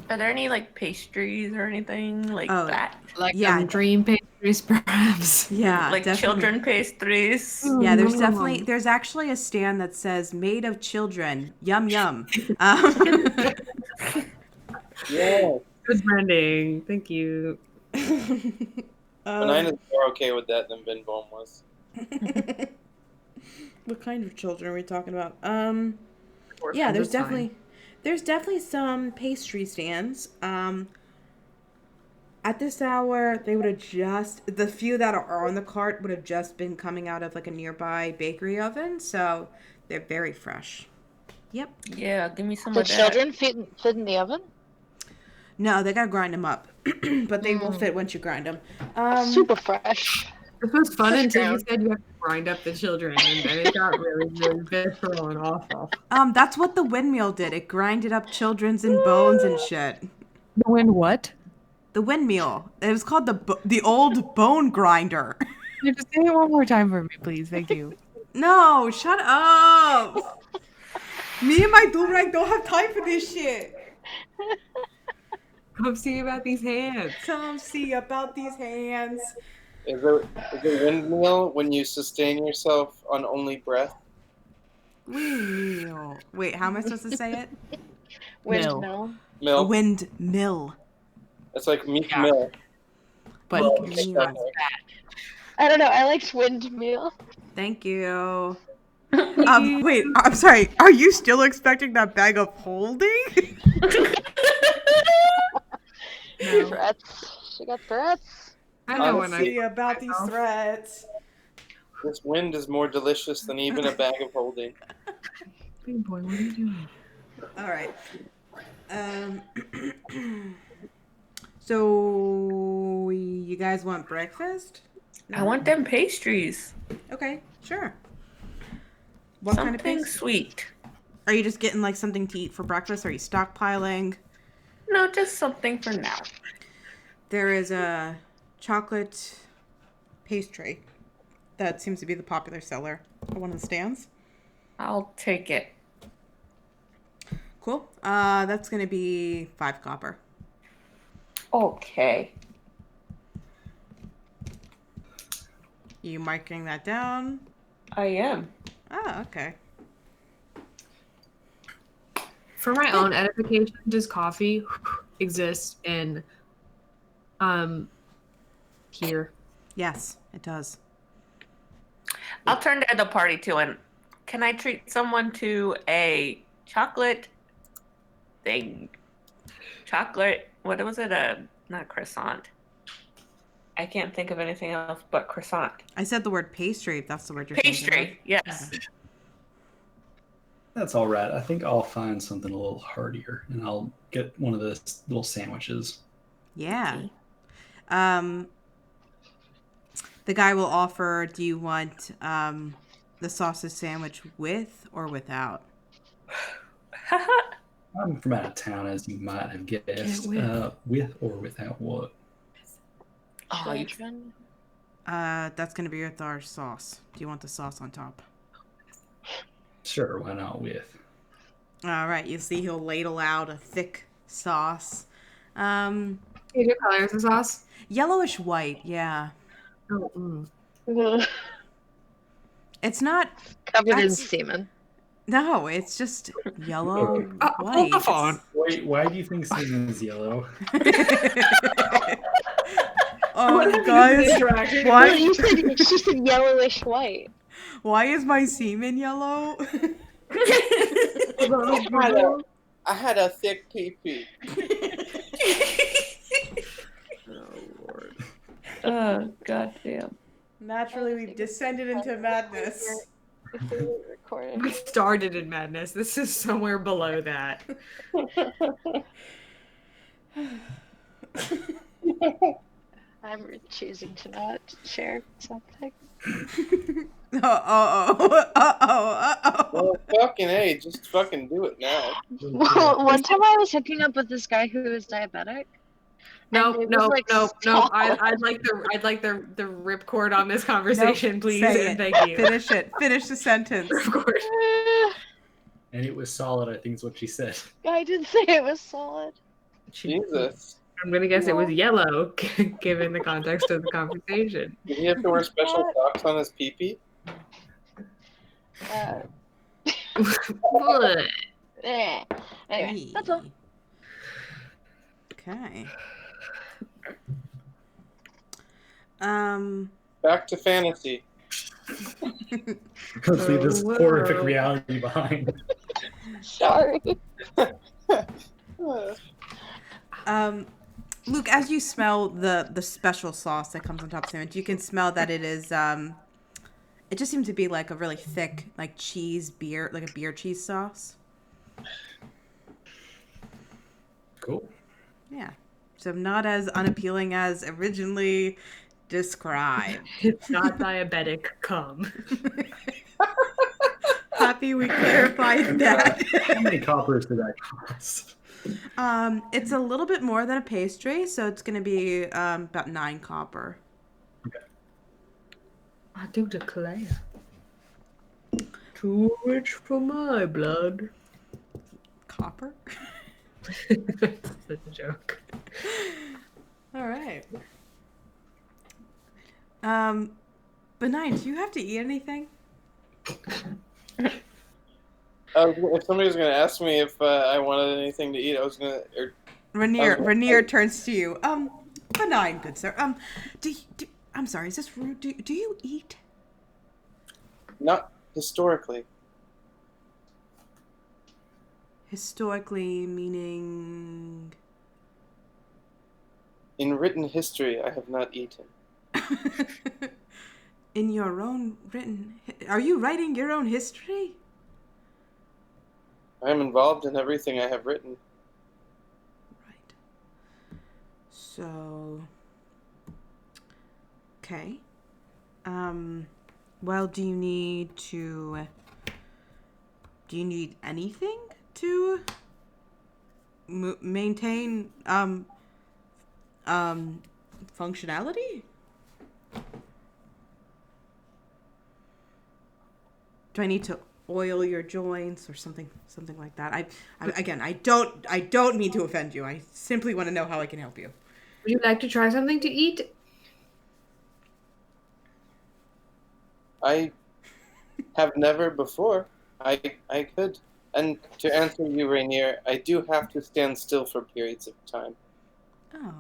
Speaker 5: Are there any like pastries or anything like
Speaker 1: Oh,
Speaker 5: that?
Speaker 2: Like
Speaker 1: Yeah.
Speaker 2: dream pastries, perhaps.
Speaker 1: Yeah,
Speaker 5: Like
Speaker 1: definitely.
Speaker 5: children pastries?
Speaker 1: Yeah, there's actually a stand that says "Made of Children." Yum yum.
Speaker 3: Yeah.
Speaker 2: Good branding. Thank you.
Speaker 3: Benign is more okay with that than Ben Bohm was.
Speaker 1: What kind of children are we talking about?
Speaker 2: Orphans,
Speaker 1: Yeah,
Speaker 2: it's fine.
Speaker 1: there's definitely some pastry stands. At this hour, they would have the few that are on the cart would have just been coming out of like a nearby bakery oven, so they're very fresh. Yep.
Speaker 5: Yeah, give me some
Speaker 6: The
Speaker 5: of that.
Speaker 6: children fit in the oven?
Speaker 1: No, they gotta grind them up, but they will fit once you grind them.
Speaker 6: Super fresh.
Speaker 2: This was fun
Speaker 6: Fresh
Speaker 2: until you
Speaker 6: ground.
Speaker 2: said you have to grind up the children, and then it got really, really visceral and awful.
Speaker 1: That's what the windmill did. It grinded up children's and bones and shit.
Speaker 7: The wind what?
Speaker 1: The windmill. It was called the old bone grinder.
Speaker 7: Just say it one more time for me, please. Thank you.
Speaker 1: No, shut up. Me and my durag don't have time for this shit.
Speaker 2: Come see about these hands.
Speaker 1: Come see about these hands.
Speaker 3: Is a windmill when you sustain yourself on only breath?
Speaker 1: Windmill. Wait, how am I supposed to say it?
Speaker 6: Windmill.
Speaker 1: A
Speaker 3: Milk.
Speaker 1: windmill.
Speaker 3: It's like meat
Speaker 2: Yeah.
Speaker 3: milk.
Speaker 7: But
Speaker 3: Well,
Speaker 6: I don't know. I liked windmill.
Speaker 1: Thank you. Wait, I'm sorry. Are you still expecting that bag of holding?
Speaker 2: No.
Speaker 6: Threats. She got threats.
Speaker 2: I know when
Speaker 3: Honestly,
Speaker 2: I.
Speaker 1: about these threats.
Speaker 3: This wind is more delicious than even a bag of holding.
Speaker 7: big boy, what are you doing?
Speaker 1: All right. So you guys want breakfast?
Speaker 5: I want them pastries.
Speaker 1: Okay, sure. What kind of
Speaker 5: Something
Speaker 1: pastry?
Speaker 5: sweet.
Speaker 1: Are you just getting like something to eat for breakfast? Are you stockpiling?
Speaker 5: No, just something for now.
Speaker 1: There is a chocolate pastry that seems to be the popular seller at one of the stands.
Speaker 5: I'll take it.
Speaker 1: Cool. That's gonna be 5 copper.
Speaker 5: Okay.
Speaker 1: You marking that down?
Speaker 5: I am.
Speaker 1: Oh, okay.
Speaker 2: For my own edification, does coffee exist in here?
Speaker 1: Yes, it does.
Speaker 5: I'll turn to the party too, and can I treat someone to a chocolate thing? Chocolate. What was it? Not croissant. I can't think of anything else but croissant.
Speaker 1: I said the word pastry, if that's the word you're thinking
Speaker 5: Pastry. Yes.
Speaker 4: That's all right. I think I'll find something a little heartier, and I'll get one of those little sandwiches.
Speaker 1: of. Yeah. The guy will offer, do you want the sausage sandwich with or without?
Speaker 4: I'm from out of town, as you might have guessed. With or without what?
Speaker 5: Oh, you-
Speaker 6: Children.
Speaker 1: That's going to be with our sauce. Do you want the sauce on top?
Speaker 4: Sure, why not with?
Speaker 1: All right, you see he'll ladle out a thick sauce.
Speaker 2: What color is the sauce?
Speaker 1: Yellowish white, yeah.
Speaker 2: Oh,
Speaker 6: Ugh.
Speaker 1: It's not,
Speaker 6: Covered in
Speaker 1: That's-
Speaker 6: semen.
Speaker 1: no, it's just yellow white.
Speaker 2: hold the phone.
Speaker 4: Wait, why do you think semen is yellow?
Speaker 1: Oh, guys,
Speaker 6: Well,
Speaker 1: why,
Speaker 6: she said yellowish white.
Speaker 1: why is my semen yellow?
Speaker 3: I had a thick pee-pee.
Speaker 2: Oh Lord.
Speaker 5: Oh, goddamn.
Speaker 1: Naturally, we've descended into madness.
Speaker 6: Recorded.
Speaker 2: We started in madness. This is somewhere below that.
Speaker 6: I'm choosing to not share something.
Speaker 3: Well, fucking A, just fucking do it now.
Speaker 6: Well, one time I was hooking up with this guy who was diabetic,
Speaker 2: No,
Speaker 6: And it
Speaker 2: no,
Speaker 6: was, like,
Speaker 2: no, no.
Speaker 6: stalled.
Speaker 2: I'd like the ripcord on this conversation,
Speaker 1: Nope,
Speaker 2: please,
Speaker 1: say
Speaker 2: and
Speaker 1: it.
Speaker 2: thank you.
Speaker 1: Finish it. Finish the sentence.
Speaker 2: Of course.
Speaker 4: And it was solid, I think is what she said.
Speaker 6: I did say it was solid.
Speaker 3: Jesus.
Speaker 2: I'm gonna guess it was yellow, given the context of the conversation.
Speaker 3: Did he have to wear special socks on his pee-pee?
Speaker 2: What?
Speaker 6: Anyway, that's all.
Speaker 1: Okay.
Speaker 3: Back to fantasy.
Speaker 4: Let's leave this
Speaker 2: Oh,
Speaker 4: horrific
Speaker 2: wow.
Speaker 4: reality behind.
Speaker 6: Sorry.
Speaker 1: Luke, as you smell the special sauce that comes on top of the sandwich, you can smell that it is it just seems to be like a really thick, like beer cheese sauce.
Speaker 4: Cool.
Speaker 1: Yeah. So not as unappealing as originally described.
Speaker 2: It's not diabetic cum.
Speaker 1: Happy we clarified that.
Speaker 4: How many coppers did that cost?
Speaker 1: It's a little bit more than a pastry, so it's going to be about 9 copper.
Speaker 2: I do declare. Too rich for my blood.
Speaker 1: Copper?
Speaker 2: That's a joke.
Speaker 1: All right. Benign, do you have to eat anything?
Speaker 3: If somebody was going to ask me if I wanted anything to eat, I was going to...
Speaker 1: Rainier turns to you. Benign, good sir. I'm sorry, is this rude? Do you eat?
Speaker 3: Not historically.
Speaker 1: Historically, meaning...
Speaker 3: In written history, I have not eaten.
Speaker 1: In your own written... Are you writing your own history?
Speaker 3: I am involved in everything I have written.
Speaker 1: Right. So... Okay. Well, do you need anything to maintain functionality? Do I need to oil your joints or something like that? I don't mean to offend you. I simply want to know how I can help you.
Speaker 2: Would you like to try something to eat?
Speaker 3: I have never before. I could. And to answer you, Rainier, I do have to stand still for periods of time.
Speaker 1: Oh.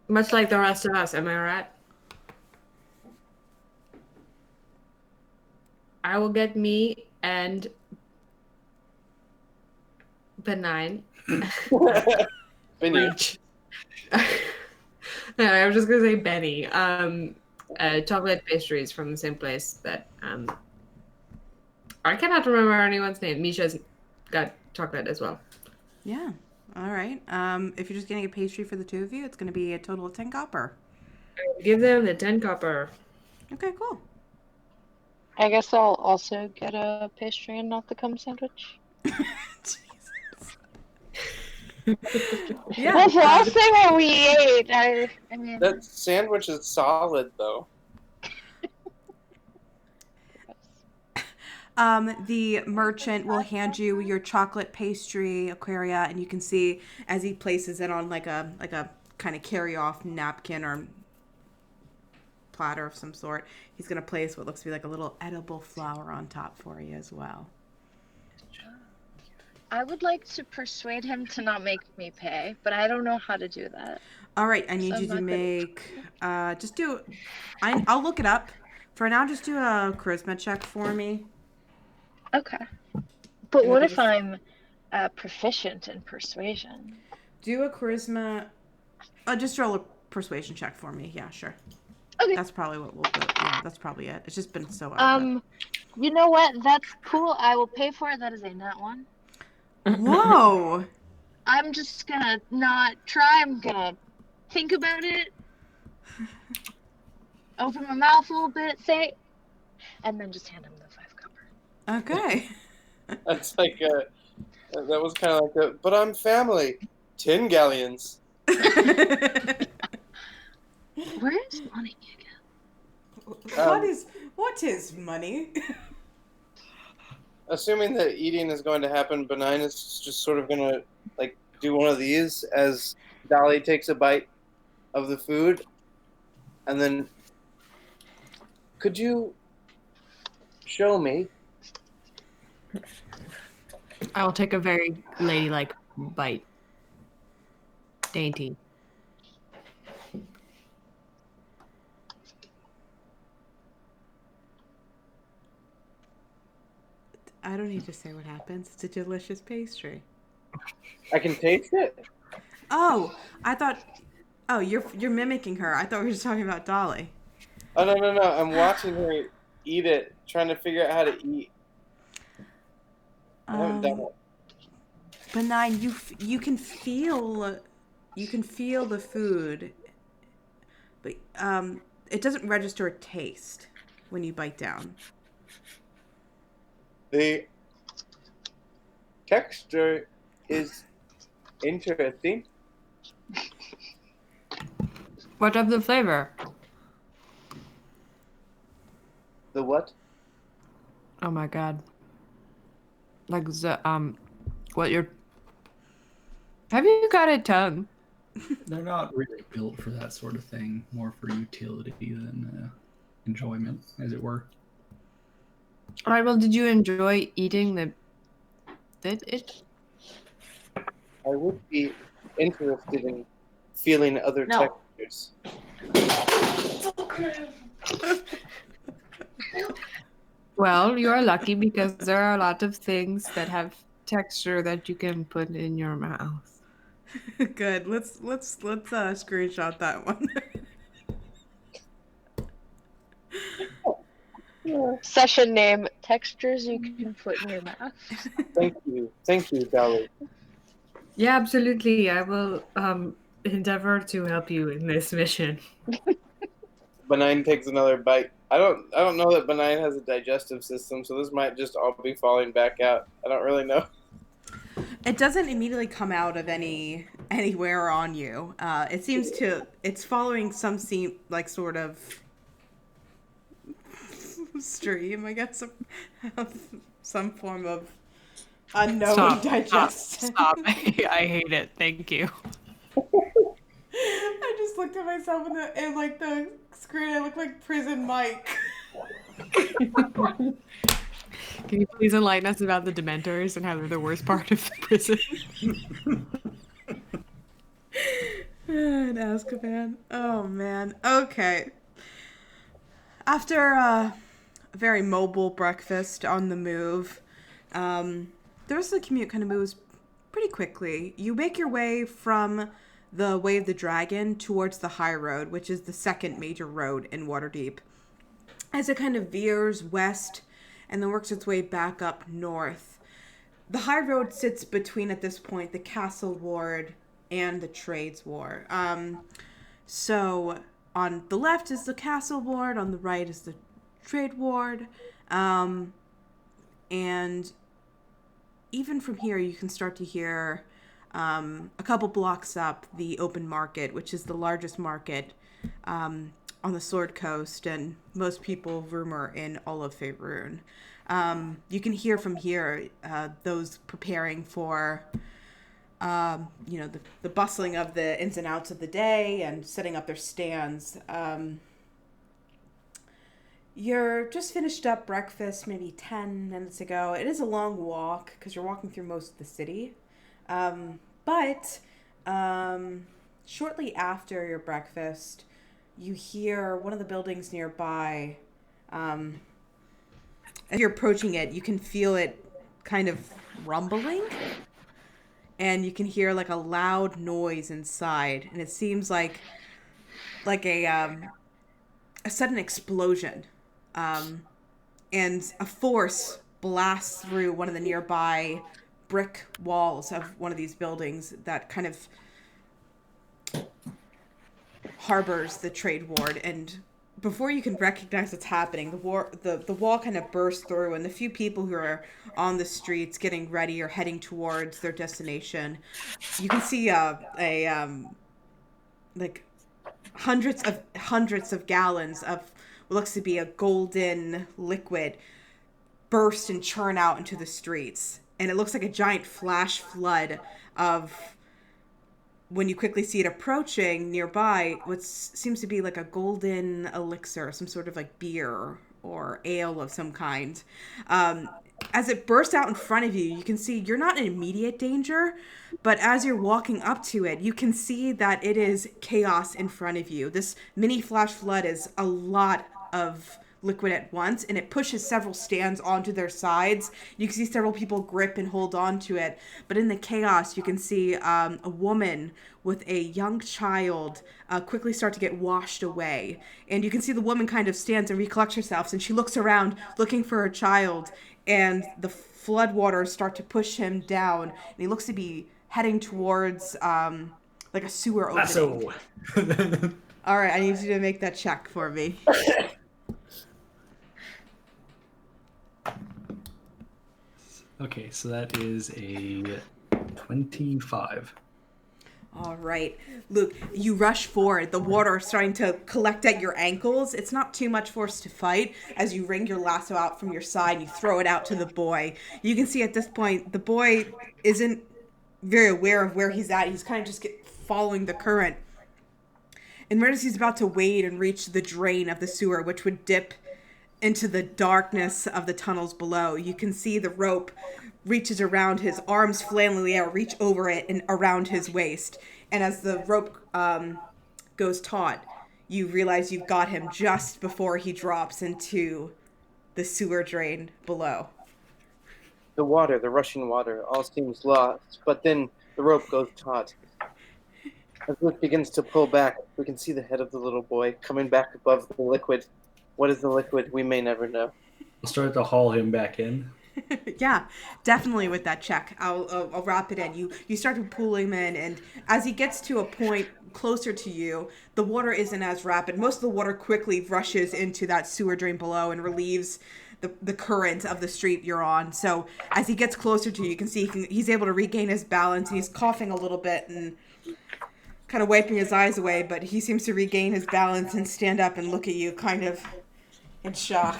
Speaker 2: Much like the rest of us, am I right? I will get me and Benign.
Speaker 3: Benny.
Speaker 2: No, I was just gonna say Benny. Chocolate pastries from the same place that I cannot remember anyone's name. Misha's got chocolate as well.
Speaker 1: Yeah. All right. If you're just getting a pastry for the two of you, it's going to be a total of 10 copper.
Speaker 2: Give them the 10 copper.
Speaker 1: Okay, cool.
Speaker 6: I guess I'll also get a pastry and not the cum sandwich.
Speaker 1: Yeah.
Speaker 6: That's the last thing that we ate. I mean,
Speaker 3: That sandwich is solid, though.
Speaker 1: The merchant will hand you your chocolate pastry, Aquaria, and you can see as he places it on like a kind of carry-off napkin or platter of some sort, he's going to place what looks to be like a little edible flower on top for you as well.
Speaker 6: I would like to persuade him to not make me pay, but I don't know how to do that.
Speaker 1: All right, I need
Speaker 6: So
Speaker 1: you to
Speaker 6: I'm not gonna-
Speaker 1: make I'll look it up. For now, just do a charisma check for me.
Speaker 6: Okay. But
Speaker 1: And
Speaker 6: what
Speaker 1: I'll
Speaker 6: if I'm proficient in persuasion?
Speaker 1: Do a charisma. Just roll a persuasion check for me. Yeah, sure.
Speaker 6: Okay.
Speaker 1: That's probably what we'll do. Yeah, that's probably it. It's just been so out.
Speaker 6: You know what? That's cool. I will pay for it. That is a nat one.
Speaker 1: Whoa!
Speaker 6: I'm just gonna not try. I'm gonna think about it. Open my mouth a little bit, say, and then just hand him the 5 copper.
Speaker 1: Okay.
Speaker 3: That's like that was kind of like but I'm family. 10 galleons.
Speaker 6: Where's money again?
Speaker 1: What is money?
Speaker 3: Assuming that eating is going to happen, Benign is just sort of gonna like do one of these as Dolly takes a bite of the food, and then could you show me?
Speaker 2: I will take a very ladylike bite. Dainty.
Speaker 1: I don't need to say what happens. It's a delicious pastry.
Speaker 3: I can taste it.
Speaker 1: Oh, I thought. Oh, you're mimicking her. I thought we were just talking about Dolly.
Speaker 3: Oh no! I'm watching her eat it, trying to figure out how to eat. I haven't done it.
Speaker 1: Benign, you can feel the food, but it doesn't register a taste when you bite down.
Speaker 3: The texture is interesting.
Speaker 2: What of the flavor?
Speaker 3: The what?
Speaker 2: Oh my god. Like the what you're have you got a tongue?
Speaker 4: They're not really built for that sort of thing. More for utility than enjoyment, as it were.
Speaker 2: Alright, well, did you enjoy eating it?
Speaker 3: I would be interested in feeling other
Speaker 5: No.
Speaker 3: textures.
Speaker 2: Well, you are lucky because there are a lot of things that have texture that you can put in your mouth.
Speaker 1: Good. Let's screenshot that one.
Speaker 6: Session name: textures you can put in your mouth.
Speaker 3: Thank you, Dolly.
Speaker 2: Yeah, absolutely. I will endeavor to help you in this mission.
Speaker 3: Benign takes another bite. I don't know that Benign has a digestive system, so this might just all be falling back out. I don't really know.
Speaker 1: It doesn't immediately come out of anywhere on you. It seems it's following some sort of stream, I guess, of some form of unknown digestion.
Speaker 7: Stop. I hate it. Thank you.
Speaker 1: I just looked at myself in the screen. I look like Prison Mike.
Speaker 7: Can you please enlighten us about the Dementors and how they're the worst part of the prison?
Speaker 1: And Azkaban. Oh man. Okay. After a very mobile breakfast on the move, the rest of the commute kind of moves pretty quickly. You make your way from the Way of the Dragon towards the High Road, which is the second major road in Waterdeep, as it kind of veers west and then works its way back up north. The High Road sits between, at this point, the Castle Ward and the Trades Ward. So on the left is the Castle Ward, on the right is the Trade Ward, and even from here you can start to hear a couple blocks up the open market, which is the largest market on the Sword Coast, and most people rumor in all of Faerun. You can hear from here those preparing for the bustling of the ins and outs of the day and setting up their stands. You're just finished up breakfast maybe 10 minutes ago. It is a long walk because you're walking through most of the city. But shortly after your breakfast, you hear one of the buildings nearby. As you're approaching it, you can feel it kind of rumbling. And you can hear like a loud noise inside. And it seems like a sudden explosion. And a force blasts through one of the nearby brick walls of one of these buildings that kind of harbors the trade ward. And before you can recognize what's happening, the wall kind of bursts through, and the few people who are on the streets getting ready or heading towards their destination, you can see a like hundreds of gallons of what looks to be a golden liquid burst and churn out into the streets. And it looks like a giant flash flood of, when you quickly see it approaching nearby, what seems to be like a golden elixir, some sort of like beer or ale of some kind. As it bursts out in front of you, you can see you're not in immediate danger, but as you're walking up to it, you can see that it is chaos in front of you. This mini flash flood is a lot of liquid at once, and it pushes several stands onto their sides. You can see several people grip and hold on to it, but in the chaos, you can see a woman with a young child quickly start to get washed away. And you can see the woman kind of stands and recollects herself, and she looks around looking for her child, and the floodwaters start to push him down, and he looks to be heading towards like a sewer opening. All right, I need you to make that check for me.
Speaker 4: Okay, so that is a 25.
Speaker 1: All right, Luke, you rush forward. The water is starting to collect at your ankles. It's not too much force to fight as you wring your lasso out from your side and you throw it out to the boy. You can see at this point, the boy isn't very aware of where he's at. He's kind of just following the current. And right as he's about to wade and reach the drain of the sewer, which would dip into the darkness of the tunnels below, you can see the rope reaches around his arms, flailing in the air, reach over it and around his waist. And as the rope goes taut, you realize you've got him just before he drops into the sewer drain below.
Speaker 3: The rushing water, all seems lost, but then the rope goes taut. As Luke begins to pull back, we can see the head of the little boy coming back above the liquid. What is the liquid? We may never know.
Speaker 4: We'll start to haul him back in.
Speaker 1: Yeah, definitely with that check. I'll wrap it in. You start to pull him in, and as he gets to a point closer to you, the water isn't as rapid. Most of the water quickly rushes into that sewer drain below and relieves the current of the street you're on. So as he gets closer to you, you can see he's able to regain his balance, and he's coughing a little bit and kind of wiping his eyes away, but he seems to regain his balance and stand up and look at you kind of in shock.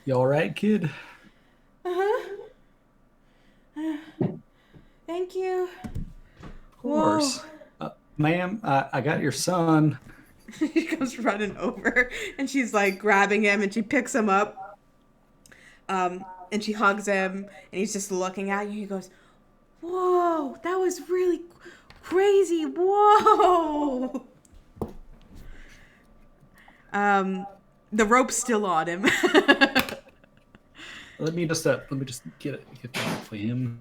Speaker 4: You all right, kid?
Speaker 1: Thank you.
Speaker 4: Of course. Ma'am, I got your son.
Speaker 1: She comes running over, and she's like grabbing him, and she picks him up, and she hugs him, and he's just looking at you. He goes, "Whoa, that was really crazy. Whoa." The rope's still on him.
Speaker 4: Let me just get that for him.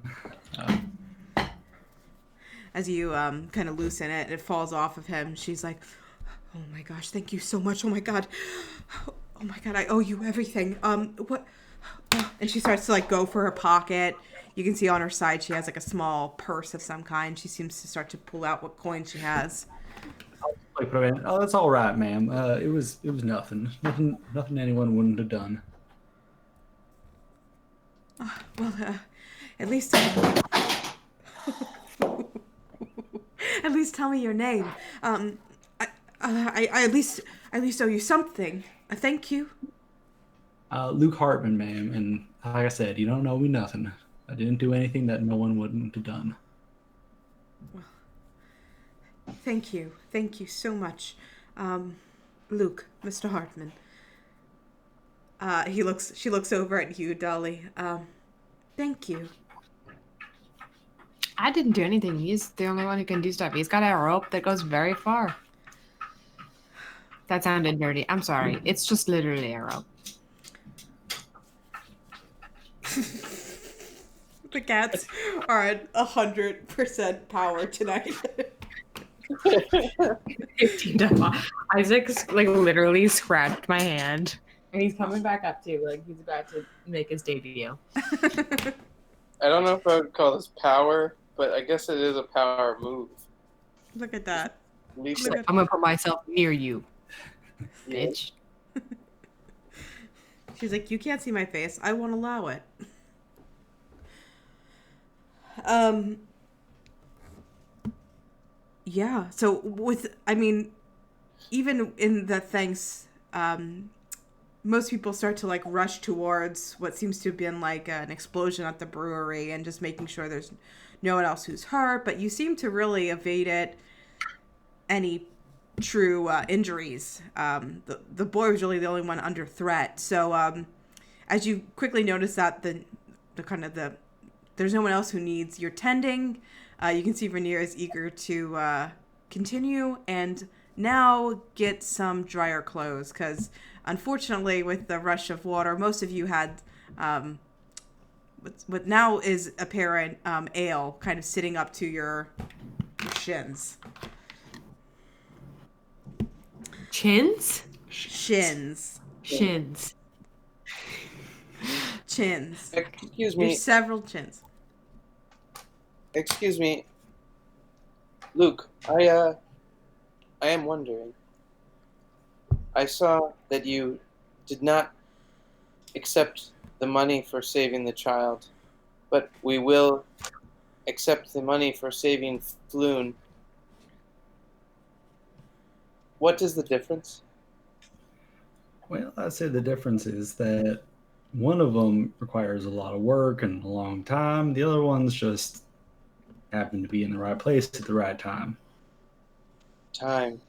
Speaker 1: As you kind of loosen it, it falls off of him. She's like, "Oh my gosh, thank you so much. Oh my god, I owe you everything. What?" And she starts to like go for her pocket. You can see on her side she has like a small purse of some kind. She seems to start to pull out what coin she has.
Speaker 4: Oh, that's all right, ma'am. It was nothing anyone wouldn't have done.
Speaker 1: Well, at least at least tell me your name. I at least owe you something. A thank you.
Speaker 4: Luke Hartman, ma'am, and like I said, you don't owe me nothing. I didn't do anything that no one wouldn't have done.
Speaker 1: Well, thank you so much, Luke, Mr. Hartman. She looks over at you, Dolly. Thank you.
Speaker 2: I didn't do anything. He's the only one who can do stuff. He's got a rope that goes very far. That sounded dirty. I'm sorry. It's just literally a rope.
Speaker 1: The cats are at 100% power tonight.
Speaker 2: 15 times. Isaac's like literally scratched my hand. And he's coming back up too. Like he's about to make his debut.
Speaker 3: I don't know if I would call this power, but I guess it is a power move.
Speaker 1: Look at that.
Speaker 3: Lisa.
Speaker 2: I'm gonna put myself near you, bitch.
Speaker 1: She's like, you can't see my face. I won't allow it. Yeah. So even in the thanks, most people start to like rush towards what seems to have been like an explosion at the brewery and just making sure there's no one else who's hurt. But you seem to really evade it. Any true injuries. The boy was really the only one under threat. So as you quickly notice that there's no one else who needs your tending. You can see Rainier is eager to continue and now get some drier clothes because unfortunately with the rush of water, most of you had what now is apparent ale kind of sitting up to your shins.
Speaker 2: Chins?
Speaker 1: Shins.
Speaker 2: Shins.
Speaker 1: Chins.
Speaker 3: Excuse me.
Speaker 1: There's several chins.
Speaker 3: Excuse me, Luke. I am wondering. I saw that you did not accept the money for saving the child, but we will accept the money for saving Floon. What is the difference?
Speaker 4: Well, I'd say the difference is that one of them requires a lot of work and a long time. The other one's just happen to be in the right place at the right time.
Speaker 3: Time.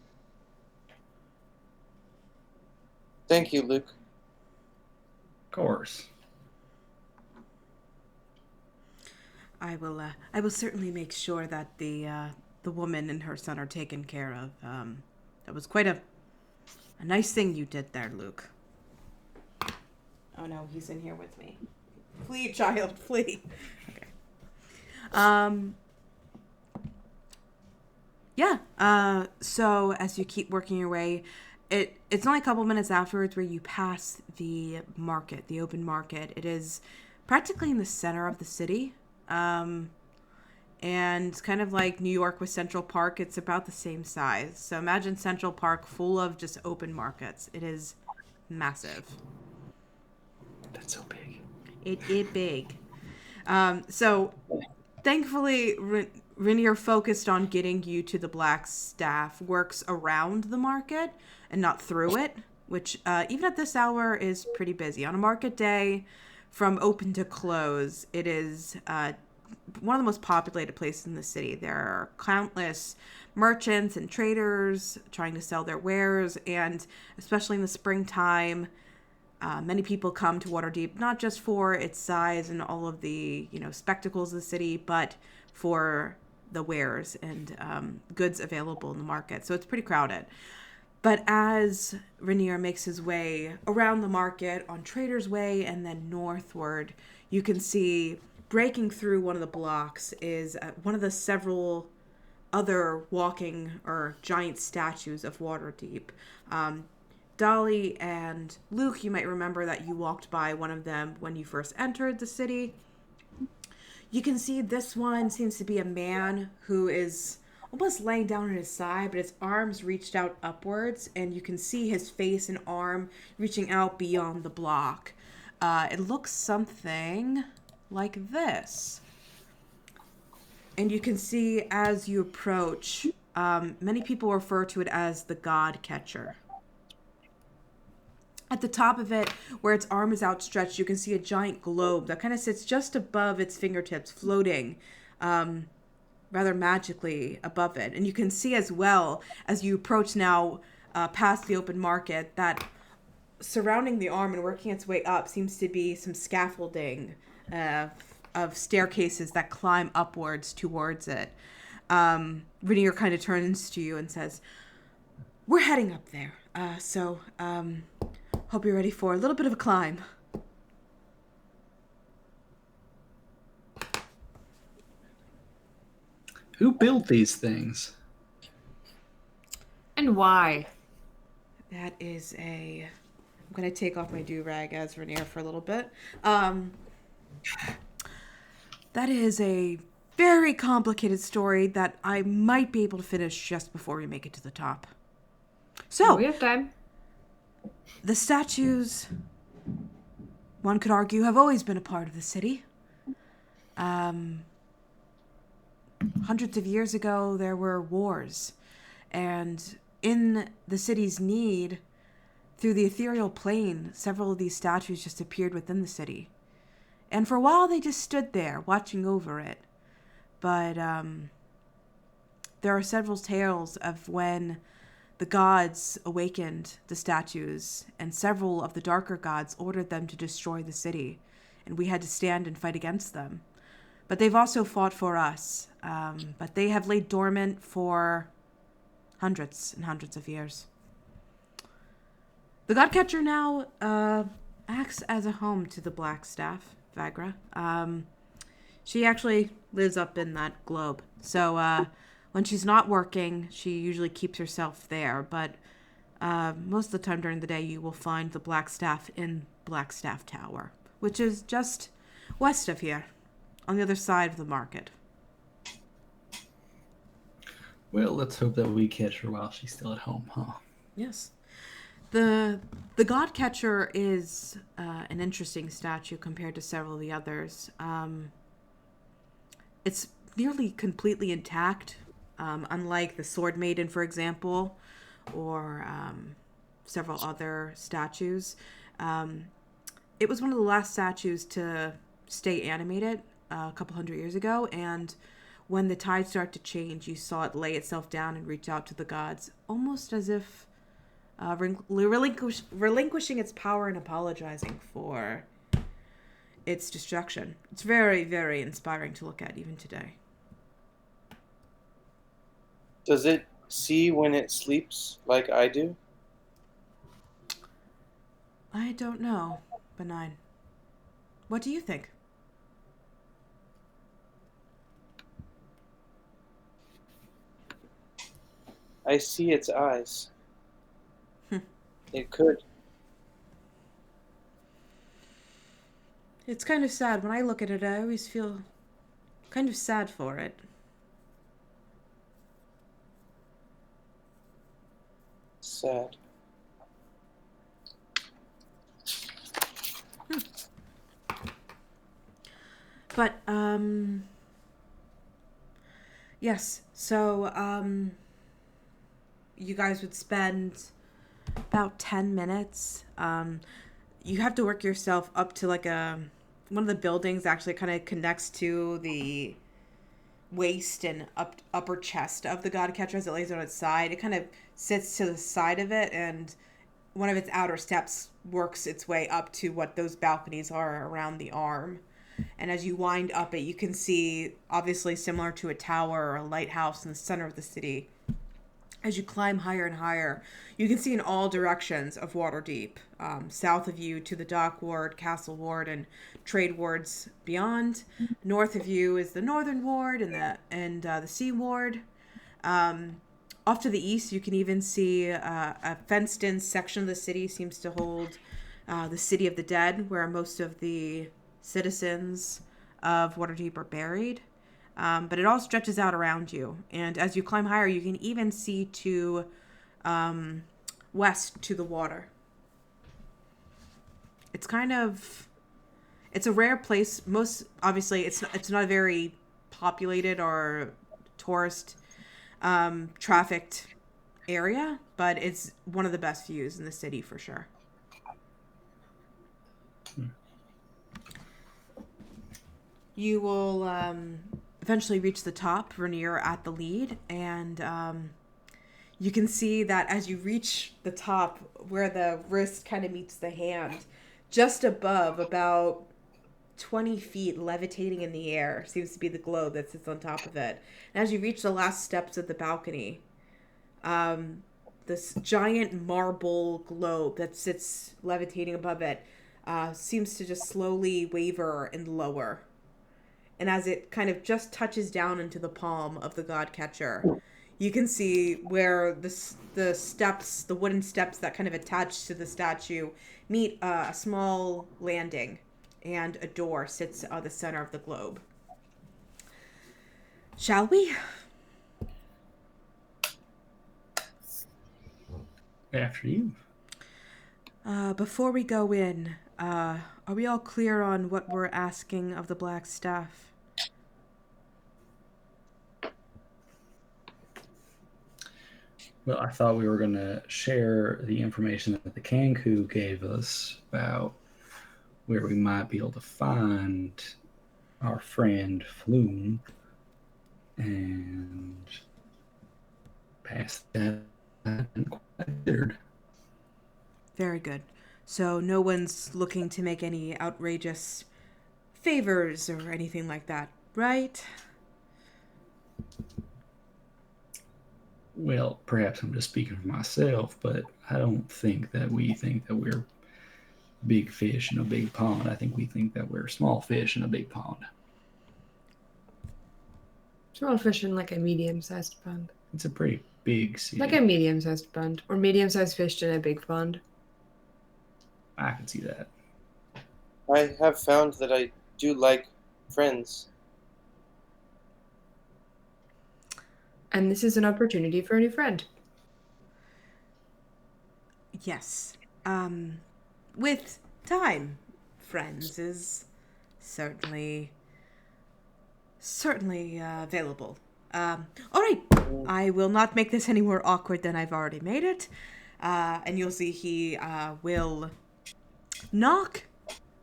Speaker 3: Thank you, Luke.
Speaker 4: Of course.
Speaker 1: I will certainly make sure that the woman and her son are taken care of. That was quite a nice thing you did there, Luke. Oh no, he's in here with me. Flee, child, flee. Okay. Yeah. So as you keep working your way, it's only a couple minutes afterwards where you pass the market, the open market. It is practically in the center of the city. And kind of like New York with Central Park, it's about the same size. So imagine Central Park full of just open markets. It is massive.
Speaker 4: That's so big.
Speaker 1: It is big. So thankfully, Rainier focused on getting you to the Blackstaff works around the market and not through it, which even at this hour is pretty busy. On a market day, from open to close, it is one of the most populated places in the city. There are countless merchants and traders trying to sell their wares, and especially in the springtime, many people come to Waterdeep not just for its size and all of the spectacles of the city, but for the wares and goods available in the market. So it's pretty crowded. But as Rainier makes his way around the market on Trader's Way and then northward, you can see breaking through one of the blocks is one of the several other walking or giant statues of Waterdeep. Dolly and Luke, you might remember that you walked by one of them when you first entered the city. You can see this one seems to be a man who is almost laying down on his side, but his arms reached out upwards, and you can see his face and arm reaching out beyond the block. It looks something like this. And you can see as you approach, many people refer to it as the God Catcher. At the top of it, where its arm is outstretched, you can see a giant globe that kind of sits just above its fingertips, floating rather magically above it. And you can see as well, as you approach now past the open market, that surrounding the arm and working its way up seems to be some scaffolding of staircases that climb upwards towards it. Rainier kind of turns to you and says, "We're heading up there, so hope you're ready for a little bit of a climb."
Speaker 4: Who built these things?
Speaker 2: And why?
Speaker 1: That is I'm going to take off my do-rag as Rainier for a little bit. That is a very complicated story that I might be able to finish just before we make it to the top. So,
Speaker 2: We have time.
Speaker 1: the statues, one could argue, have always been a part of the city. hundreds of years ago, there were wars. And in the city's need, through the ethereal plane, several of these statues just appeared within the city. And for a while, they just stood there, watching over it. But there are several tales of when the gods awakened the statues, and several of the darker gods ordered them to destroy the city, and we had to stand and fight against them. But they've also fought for us, but they have laid dormant for hundreds and hundreds of years. The Godcatcher now acts as a home to the Blackstaff, Vigra. She actually lives up in that globe, so when she's not working, she usually keeps herself there, but most of the time during the day, you will find the Blackstaff in Blackstaff Tower, which is just west of here, on the other side of the market.
Speaker 4: Well, let's hope that we catch her while she's still at home, huh?
Speaker 1: Yes. The Godcatcher is an interesting statue compared to several of the others. It's nearly completely intact, unlike the Sword Maiden, for example, or several other statues. It was one of the last statues to stay animated a couple hundred years ago, and when the tide started to change, you saw it lay itself down and reach out to the gods, almost as if relinquishing its power and apologizing for its destruction. It's very, very inspiring to look at even today.
Speaker 3: Does it see when it sleeps like I do?
Speaker 1: I don't know, Benign. What do you think?
Speaker 3: I see its eyes. It could.
Speaker 1: It's kind of sad. When I look at it, I always feel kind of sad for it.
Speaker 3: Sad.
Speaker 1: But, yes, so, you guys would spend about 10 minutes. You have to work yourself up to like one of the buildings actually kind of connects to the waist and upper chest of the Godcatcher as it lays on its side. It kind of sits to the side of it, and one of its outer steps works its way up to what those balconies are around the arm. And as you wind up it, you can see, obviously similar to a tower or a lighthouse in the center of the city, as you climb higher and higher, you can see in all directions of Waterdeep, south of you to the Dock Ward, Castle Ward, and Trade Wards beyond. North of you is the Northern Ward and the Sea Ward. Off to the east, you can even see a fenced-in section of the city seems to hold the City of the Dead, where most of the citizens of Waterdeep are buried. But it all stretches out around you. And as you climb higher, you can even see to west to the water. It's it's a rare place. Obviously, it's not a very populated or tourist trafficked area, but it's one of the best views in the city for sure. You will eventually reach the top. Vernier at the lead, and you can see that as you reach the top where the wrist kind of meets the hand, just above, about 20 feet levitating in the air, seems to be the globe that sits on top of it. And as you reach the last steps of the balcony, this giant marble globe that sits levitating above it seems to just slowly waver and lower. And as it kind of just touches down into the palm of the Godcatcher, you can see where the steps, the wooden steps that kind of attach to the statue, meet a small landing, and a door sits at the center of the globe. Shall we?
Speaker 4: After you.
Speaker 1: Before we go in, are we all clear on what we're asking of the Blackstaff?
Speaker 4: Well, I thought we were going to share the information that the Kanku gave us about where we might be able to find our friend Flume and pass that considered.
Speaker 1: Very good. So no one's looking to make any outrageous favors or anything like that, right?
Speaker 4: Well, perhaps I'm just speaking for myself, but I don't think that we think that we're big fish in a big pond. I think we think that we're small fish in a big pond.
Speaker 2: Small fish in like a medium-sized pond.
Speaker 4: It's a pretty big city.
Speaker 2: Like a medium-sized pond. Or medium-sized fish in a big pond.
Speaker 4: I can see that.
Speaker 3: I have found that I do like friends.
Speaker 2: And this is an opportunity for a new friend.
Speaker 1: Yes. With time, friends is certainly available. All right. I will not make this any more awkward than I've already made it. And you'll see he will knock.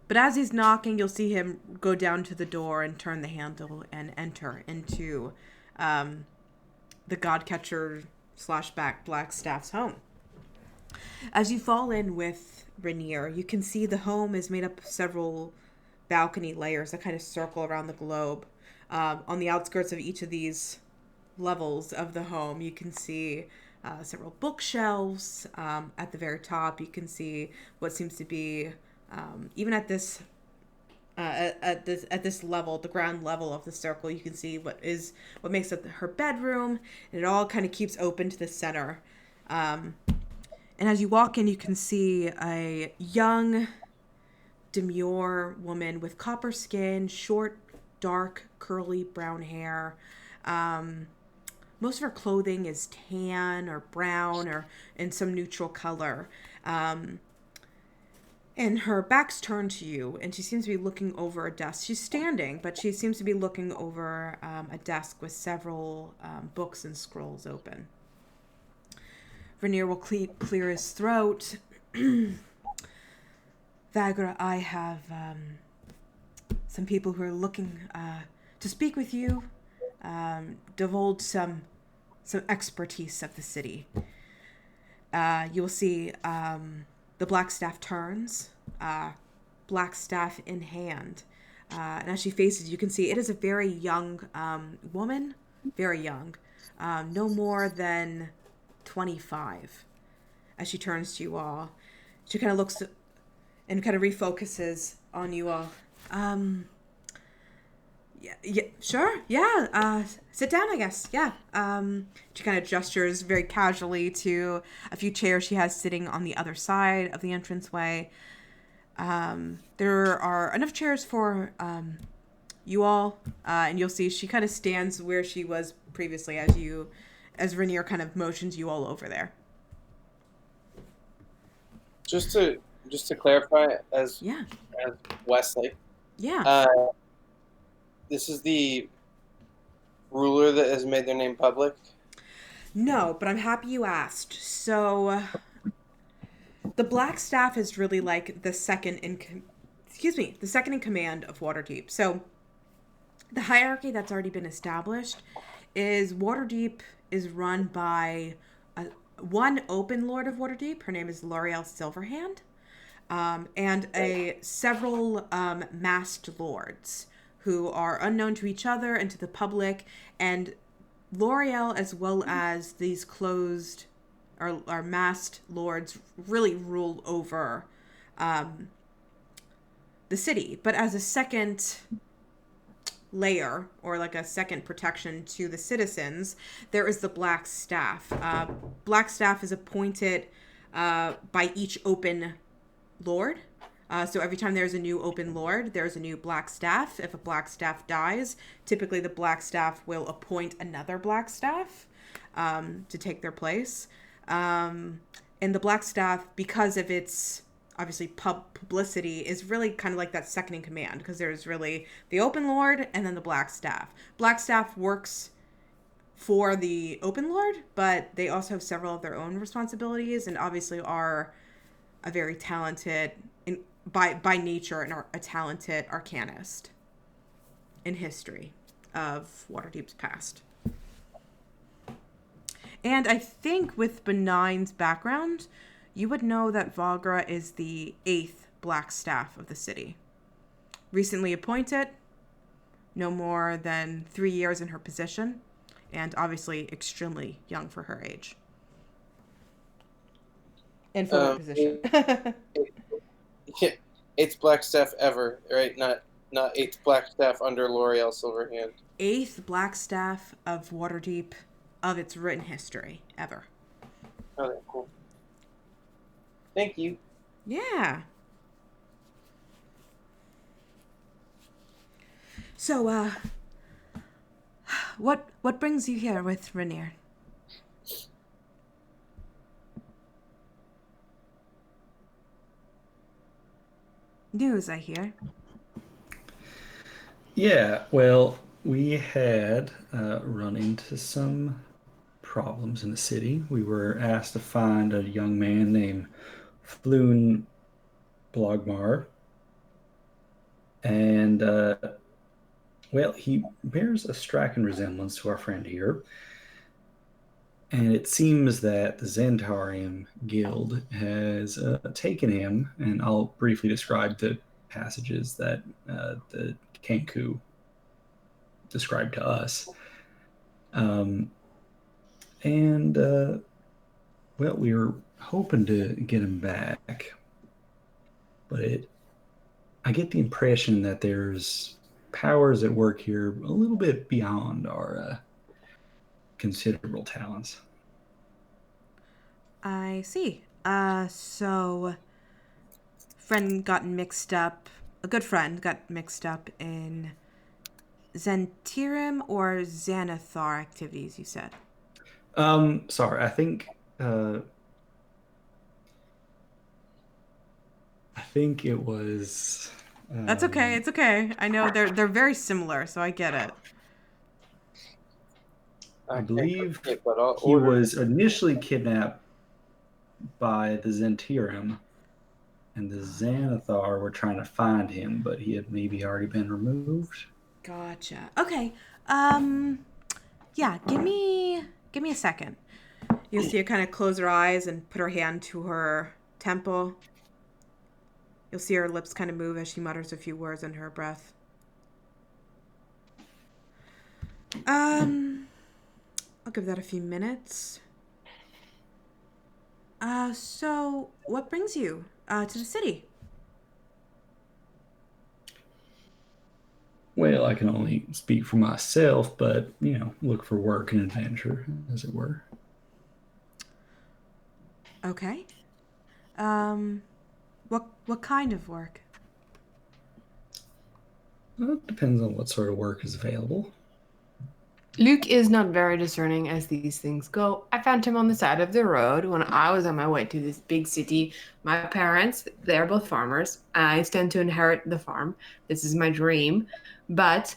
Speaker 1: But as he's knocking, you'll see him go down to the door and turn the handle and enter into the Godcatcher / Blackstaff's home. As you fall in with Rainier, you can see the home is made up of several balcony layers that kind of circle around the globe. On the outskirts of each of these levels of the home, you can see several bookshelves. At the very top, you can see what seems to be, even at this level, the ground level of the circle, you can see what makes up her bedroom, and it all kind of keeps open to the center. And as you walk in, you can see a young, demure woman with copper skin, short, dark, curly brown hair. Most of her clothing is tan or brown or in some neutral color. And her back's turned to you, and she seems to be looking over a desk. She's standing, but she seems to be looking over a desk with several books and scrolls open. Rainier will clear his throat. Vagra, I have some people who are looking to speak with you, divulge some expertise of the city. You will see the Blackstaff turns, Blackstaff in hand. And as she faces, you can see it is a very young woman, very young, no more than 25. As she turns to you all, she kind of looks and kind of refocuses on you all. Yeah, sure, yeah, sit down, I guess, yeah. She kind of gestures very casually to a few chairs she has sitting on the other side of the entranceway. There are enough chairs for you all, and you'll see she kind of stands where she was previously as Rainier kind of motions you all over there.
Speaker 3: Just to clarify, as Wesley.
Speaker 1: Yeah.
Speaker 3: This is the ruler that has made their name public?
Speaker 1: No, but I'm happy you asked. So, the Blackstaff is really like the second in command of Waterdeep. So, the hierarchy that's already been established is Waterdeep is run by one open lord of Waterdeep. Her name is L'Oreal Silverhand, and several masked lords who are unknown to each other and to the public, and L'Oreal, as well as these closed or masked lords, really rule over the city. But as a second layer, or like a second protection to the citizens, there is the Blackstaff. Blackstaff is appointed by each open lord. So every time there's a new open lord, there's a new Blackstaff. If a Blackstaff dies, typically the Blackstaff will appoint another Blackstaff to take their place. And the Blackstaff, because of its obviously publicity, is really kind of like that second in command, because there's really the open lord and then the Blackstaff. Blackstaff works for the Open Lord, but they also have several of their own responsibilities, and obviously are a very talented, by nature, and a talented arcanist in history of Waterdeep's past. And I think with Benign's background, you would know that Vagra is the 8th Blackstaff of the city. Recently appointed, no more than 3 years in her position, and obviously extremely young for her age. And for her position.
Speaker 3: Yeah, 8th Blackstaff ever, right? Not 8th Blackstaff under L'Oreal Silverhand.
Speaker 1: 8th Blackstaff of Waterdeep of its written history ever.
Speaker 3: Okay, cool. Thank you.
Speaker 1: Yeah. So, what brings you here with Rainier? News, I hear.
Speaker 4: Yeah, well, we had run into some problems in the city. We were asked to find a young man named Floon Blogmar. And, well, he bears a striking resemblance to our friend here. And it seems that the Zentarium Guild has taken him, and I'll briefly describe the passages that the Kenku described to us. Well, we were hoping to get him back, but I get the impression that there's powers at work here a little bit beyond our considerable talents.
Speaker 1: I see. So a good friend got mixed up in Zentirum or Xanathar activities, you said?
Speaker 4: Sorry, I think it was.
Speaker 1: That's okay. It's okay. I know they're very similar, so I get it.
Speaker 4: I believe
Speaker 3: it, but I'll
Speaker 4: he
Speaker 3: order
Speaker 4: was
Speaker 3: it.
Speaker 4: initially kidnapped by the Zentirum, and the Xanathar were trying to find him, but he had maybe already been removed.
Speaker 1: Gotcha. Okay. Yeah, give me a second. You'll see her kind of close her eyes and put her hand to her temple. You'll see her lips kind of move as she mutters a few words under her breath. I'll give that a few minutes. So what brings you to the city?
Speaker 4: Well, I can only speak for myself, but, look for work and adventure, as it were.
Speaker 1: Okay. What kind of work?
Speaker 4: Well, it depends on what sort of work is available.
Speaker 2: Luke is not very discerning as these things go. I found him on the side of the road when I was on my way to this big city. My parents, they're both farmers. I stand to inherit the farm. This is my dream. But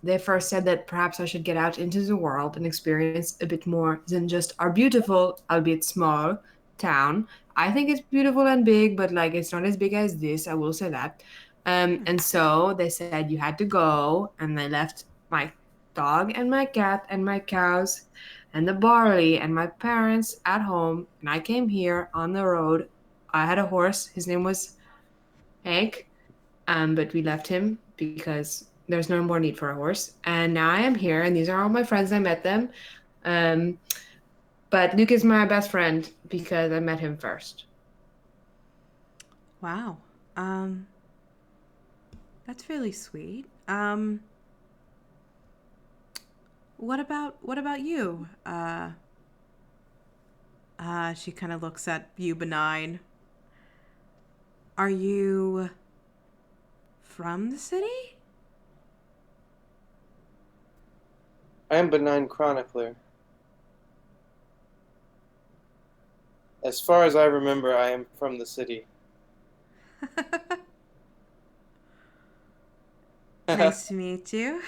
Speaker 2: they first said that perhaps I should get out into the world and experience a bit more than just our beautiful, albeit small, town. I think it's beautiful and big, but it's not as big as this. I will say that. And so they said you had to go, and they left my dog and my cat and my cows and the barley and my parents at home, and I came here on the road. I had a horse. His name was Hank, but we left him because there's no more need for a horse. And now I am here, and these are all my friends. I met them. But Luke is my best friend because I met him first.
Speaker 1: Wow. That's really sweet. What about you? She kind of looks at you, Benign. Are you from the city?
Speaker 3: I am Benign Chronicler. As far as I remember, I am from the city.
Speaker 1: Nice to meet you.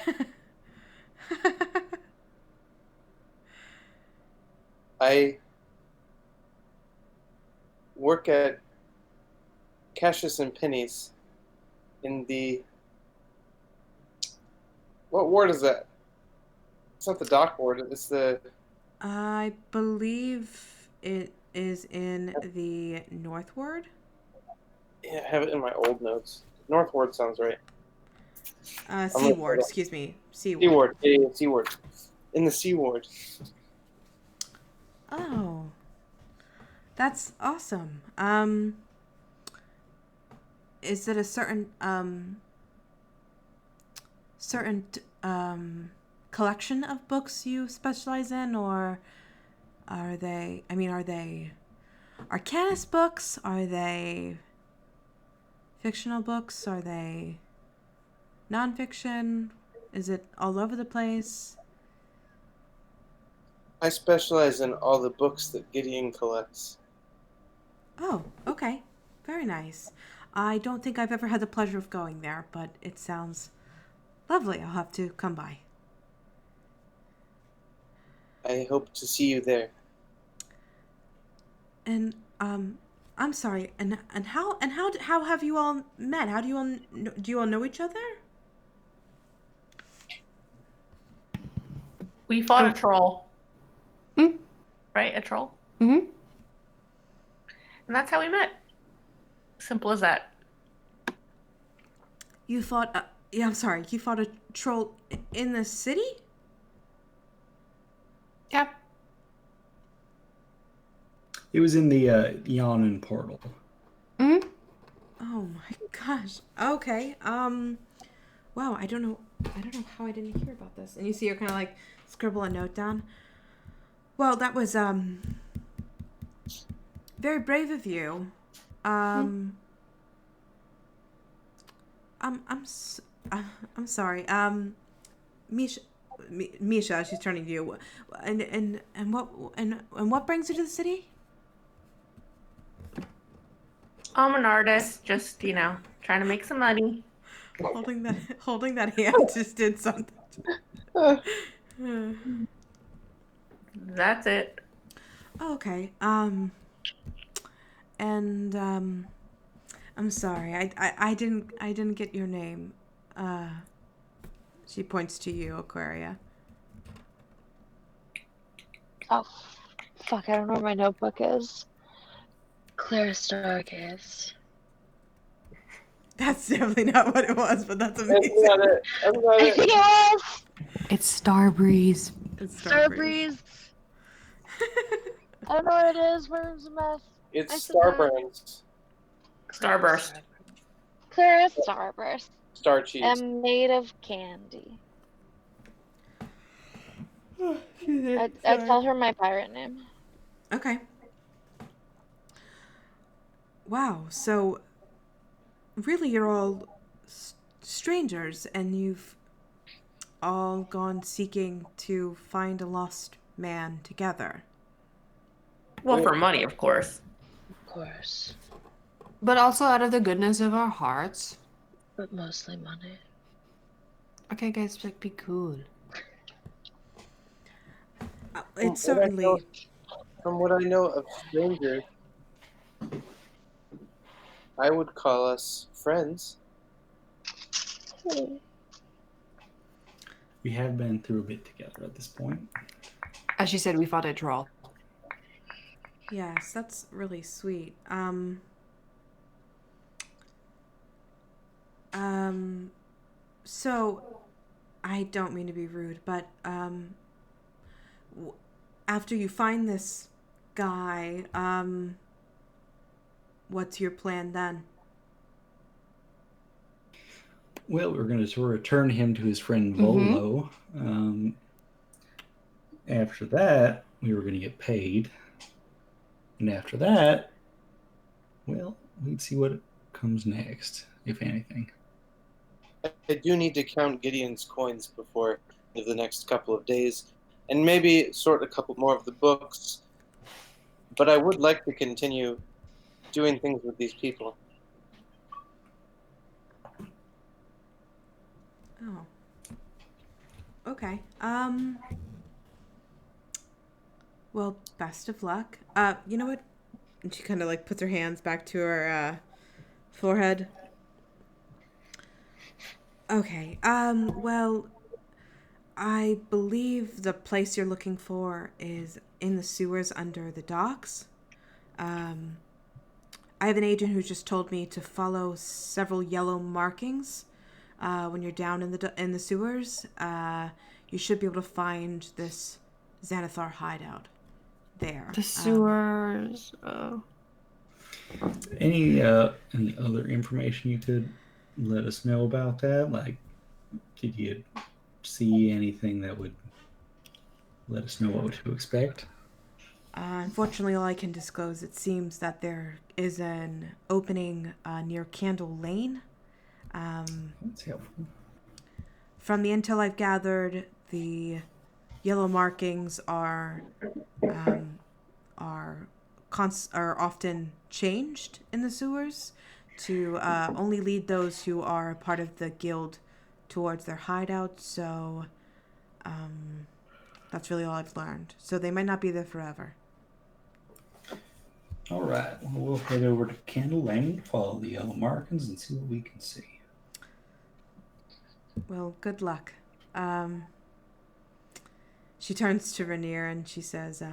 Speaker 3: I work at Cassius and Penny's in the... What ward is that? It's not the dock ward. It's the...
Speaker 1: I believe it is in the North Ward.
Speaker 3: Yeah, I have it in my old notes. North ward sounds right.
Speaker 1: C Ward, excuse me. C
Speaker 3: C
Speaker 1: Ward.
Speaker 3: ward. Yeah, C ward. In the C ward.
Speaker 1: Oh. That's awesome. Is it a certain collection of books you specialize in, or are they Arcanist books? Are they fictional books? Are they nonfiction? Is it all over the place?
Speaker 3: I specialize in all the books that Gideon collects.
Speaker 1: Oh, okay. Very nice. I don't think I've ever had the pleasure of going there, but it sounds lovely. I'll have to come by.
Speaker 3: I hope to see you there.
Speaker 1: And I'm sorry. And how have you all met? How do you all know each other?
Speaker 5: We fought a troll.
Speaker 2: Hmm?
Speaker 5: Right? A troll?
Speaker 2: Mm-hmm.
Speaker 5: And that's how we met. Simple as that.
Speaker 1: You fought. Yeah, I'm sorry. You fought a troll in the city?
Speaker 2: Yeah.
Speaker 4: It was in the Yawnin portal.
Speaker 2: Mm-hmm.
Speaker 1: Oh my gosh. Okay. Wow. I don't know how I didn't hear about this. And you see her kind of like scribble a note down. Well, that was very brave of you. I'm sorry. Misha, she's turning to you. And what brings you to the city?
Speaker 5: I'm an artist, just, trying to make some money.
Speaker 1: Holding that hand just did something.
Speaker 5: That's it.
Speaker 1: Okay. And I'm sorry. I didn't get your name. She points to you, Aquaria.
Speaker 6: Oh, fuck, I don't know where my notebook is. Clara Stargaze.
Speaker 1: That's definitely not what it was, but that's amazing.
Speaker 3: That's not it. That's not
Speaker 6: I
Speaker 3: it.
Speaker 6: think it was
Speaker 2: It's Starbreeze.
Speaker 1: It's
Speaker 6: Starbreeze. I don't know what it is. My room's a mess.
Speaker 3: It's
Speaker 6: I said that.
Speaker 3: Starburns.
Speaker 5: Starburst.
Speaker 6: Clara Starburst.
Speaker 3: Star cheese.
Speaker 6: Am made of candy. I tell her my pirate name.
Speaker 1: Okay. Wow. So, really, you're all strangers, and you've all gone seeking to find a lost man together.
Speaker 5: Well, for money, of course.
Speaker 6: Of course.
Speaker 2: But also out of the goodness of our hearts.
Speaker 6: But mostly money.
Speaker 2: Okay, guys, be cool.
Speaker 1: It's certainly...
Speaker 3: From what I know of strangers, I would call us friends.
Speaker 4: We have been through a bit together at this point.
Speaker 2: As she said, we fought a troll.
Speaker 1: Yes, that's really sweet. So, I don't mean to be rude, but, after you find this guy, what's your plan then?
Speaker 4: Well, we're going to return him to his friend Volo. After that, we were going to get paid. And after that, well, we'd see what comes next, if anything.
Speaker 3: I do need to count Gideon's coins before the next couple of days, and maybe sort a couple more of the books. But I would like to continue doing things with these people.
Speaker 1: Oh. Okay. Well, best of luck. You know what? And she kind of like puts her hands back to her forehead. Okay. Well, I believe the place you're looking for is in the sewers under the docks. Um, I have an agent who just told me to follow several yellow markings. When you're down in the sewers, you should be able to find this Xanathar hideout there.
Speaker 2: The sewers.
Speaker 4: Any other information you could let us know about that? Like, did you see anything that would let us know what to expect?
Speaker 1: Unfortunately, all I can disclose, it seems that there is an opening near Candle Lane.
Speaker 4: That's helpful.
Speaker 1: From the intel I've gathered, the yellow markings are often changed in the sewers to only lead those who are part of the guild towards their hideout. So that's really all I've learned. So they might not be there forever.
Speaker 4: All right. Well, we'll head over to Candle Lane, follow the yellow markings, and see what we can see.
Speaker 1: Well, good luck. She turns to Rainier and she says,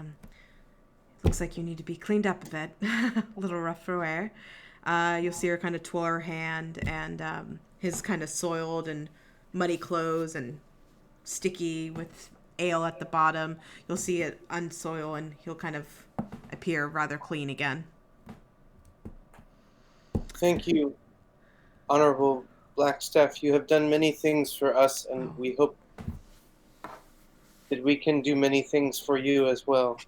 Speaker 1: looks like you need to be cleaned up a bit. A little rough for wear. You'll see her kind of twirl her hand, and his kind of soiled and muddy clothes and sticky with ale at the bottom. You'll see it unsoil, and he'll kind of appear rather clean again.
Speaker 3: Thank you, Honorable Blackstaff. You have done many things for us, and we hope that we can do many things for you as well.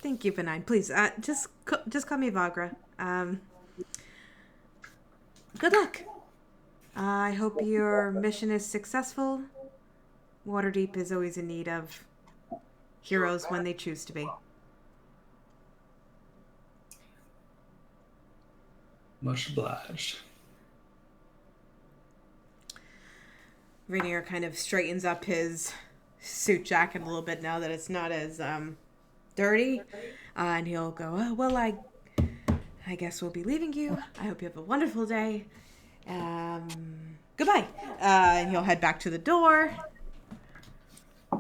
Speaker 1: Thank you, Benign. Please, just call me Vagra. Good luck. I hope your mission is successful. Waterdeep is always in need of heroes when they choose to be.
Speaker 4: Much obliged.
Speaker 1: Rainier kind of straightens up his suit jacket a little bit now that it's not as dirty, and he'll go, oh, well, I guess we'll be leaving you. I hope you have a wonderful day. Goodbye. And he'll head back to the door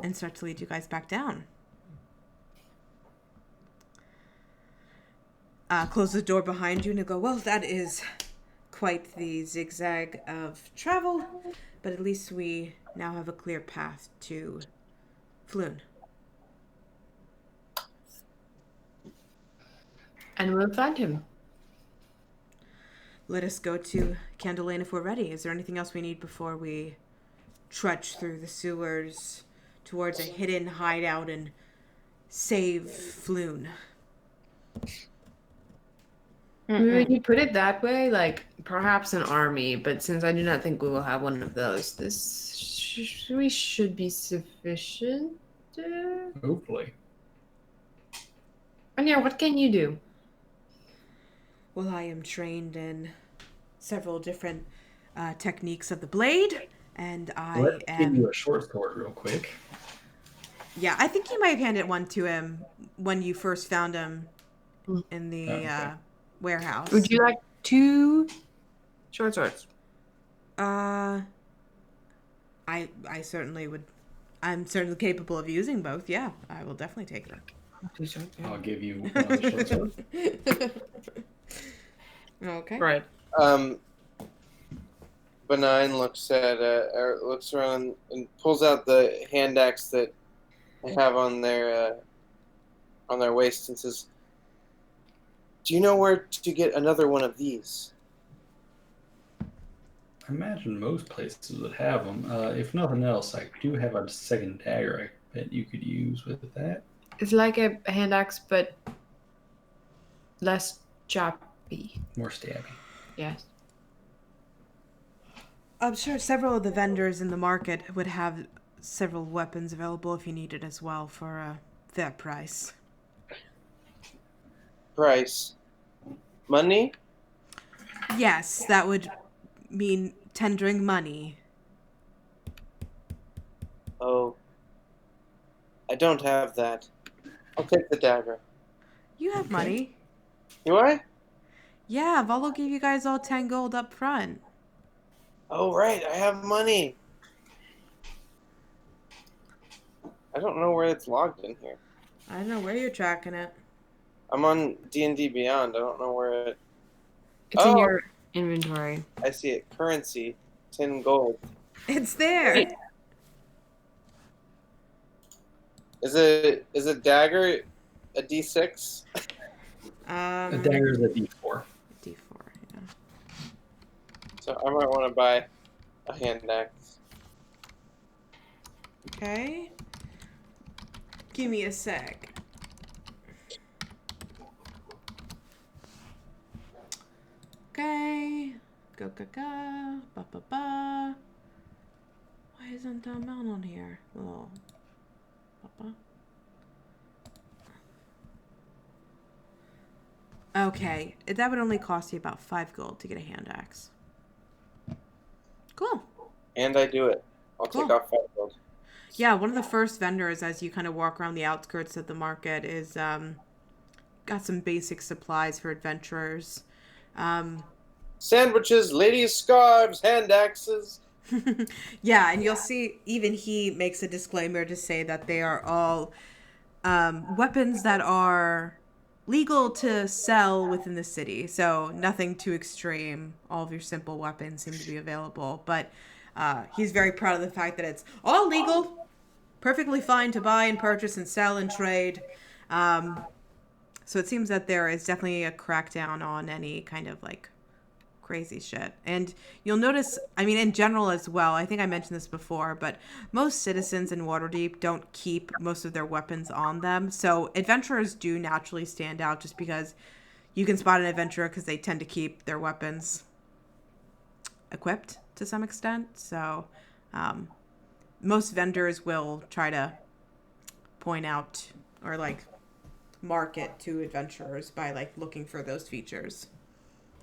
Speaker 1: and start to lead you guys back down. Close the door behind you and he'll go, well, that is quite the zigzag of travel, but at least we now have a clear path to Floon.
Speaker 2: And we'll find him.
Speaker 1: Let us go to Candle Lane if we're ready. Is there anything else we need before we trudge through the sewers towards a hidden hideout and save Floon?
Speaker 2: When you put it that way, like perhaps an army, but since I do not think we will have one of those, we should be sufficient.
Speaker 4: Hopefully.
Speaker 2: And yeah, what can you do?
Speaker 1: Well, I am trained in several different techniques of the blade, and
Speaker 4: Let's give you a short sword real quick.
Speaker 1: Yeah, I think you might have handed one to him when you first found him in the warehouse.
Speaker 2: Would you like 2 short swords?
Speaker 1: I certainly would. I'm certainly capable of using both. Yeah, I will definitely take them.
Speaker 4: I'll give you one short sword.
Speaker 1: Okay.
Speaker 2: Right.
Speaker 3: Benign looks around and pulls out the hand axe that they have on their waist and says, "Do you know where to get another one of these?"
Speaker 4: I imagine most places would have them. If nothing else, I do have a second dagger I bet you could use with that.
Speaker 2: It's like a hand axe, but less choppy.
Speaker 4: More stabby.
Speaker 2: Yes.
Speaker 1: I'm sure several of the vendors in the market would have several weapons available if you need it as well for a fair price.
Speaker 3: Price. Money?
Speaker 1: Yes, that would mean tendering money.
Speaker 3: Oh. I don't have that. I'll take the dagger.
Speaker 1: You have money.
Speaker 3: Do I?
Speaker 1: Yeah, Volo gave you guys all 10 gold up front.
Speaker 3: Oh, right. I have money. I don't know where it's logged in here.
Speaker 1: I don't know where you're tracking it.
Speaker 3: I'm on D&D Beyond. I don't know where it...
Speaker 2: It's in
Speaker 3: Oh.
Speaker 2: your inventory.
Speaker 3: I see it. Currency. 10 gold.
Speaker 1: It's there.
Speaker 3: Wait. Is a dagger a D6?
Speaker 4: A dagger is a D4.
Speaker 1: D4, yeah.
Speaker 3: So I might want to buy a hand axe.
Speaker 1: Okay. Give me a sec. Okay. Go, go, go. Ba, ba, ba. Why isn't the amount on here? Oh. Ba, ba. Okay. That would only cost you about 5 gold to get a hand axe. Cool.
Speaker 3: And I do it. I'll take
Speaker 1: Cool.
Speaker 3: off 5 gold.
Speaker 1: Yeah, one of the first vendors as you kind of walk around the outskirts of the market is got some basic supplies for adventurers.
Speaker 3: Sandwiches, ladies' scarves, hand axes.
Speaker 1: Yeah, and you'll see even he makes a disclaimer to say that they are all weapons that are legal to sell within the city. So nothing too extreme. All of your simple weapons seem to be available. But he's very proud of the fact that it's all legal, perfectly fine to buy and purchase and sell and trade. So it seems that there is definitely a crackdown on any kind of like crazy shit. And you'll notice, I mean, in general as well, I think I mentioned this before, but most citizens in Waterdeep don't keep most of their weapons on them. So adventurers do naturally stand out just because you can spot an adventurer because they tend to keep their weapons equipped to some extent. So most vendors will try to point out or like market to adventurers by like looking for those features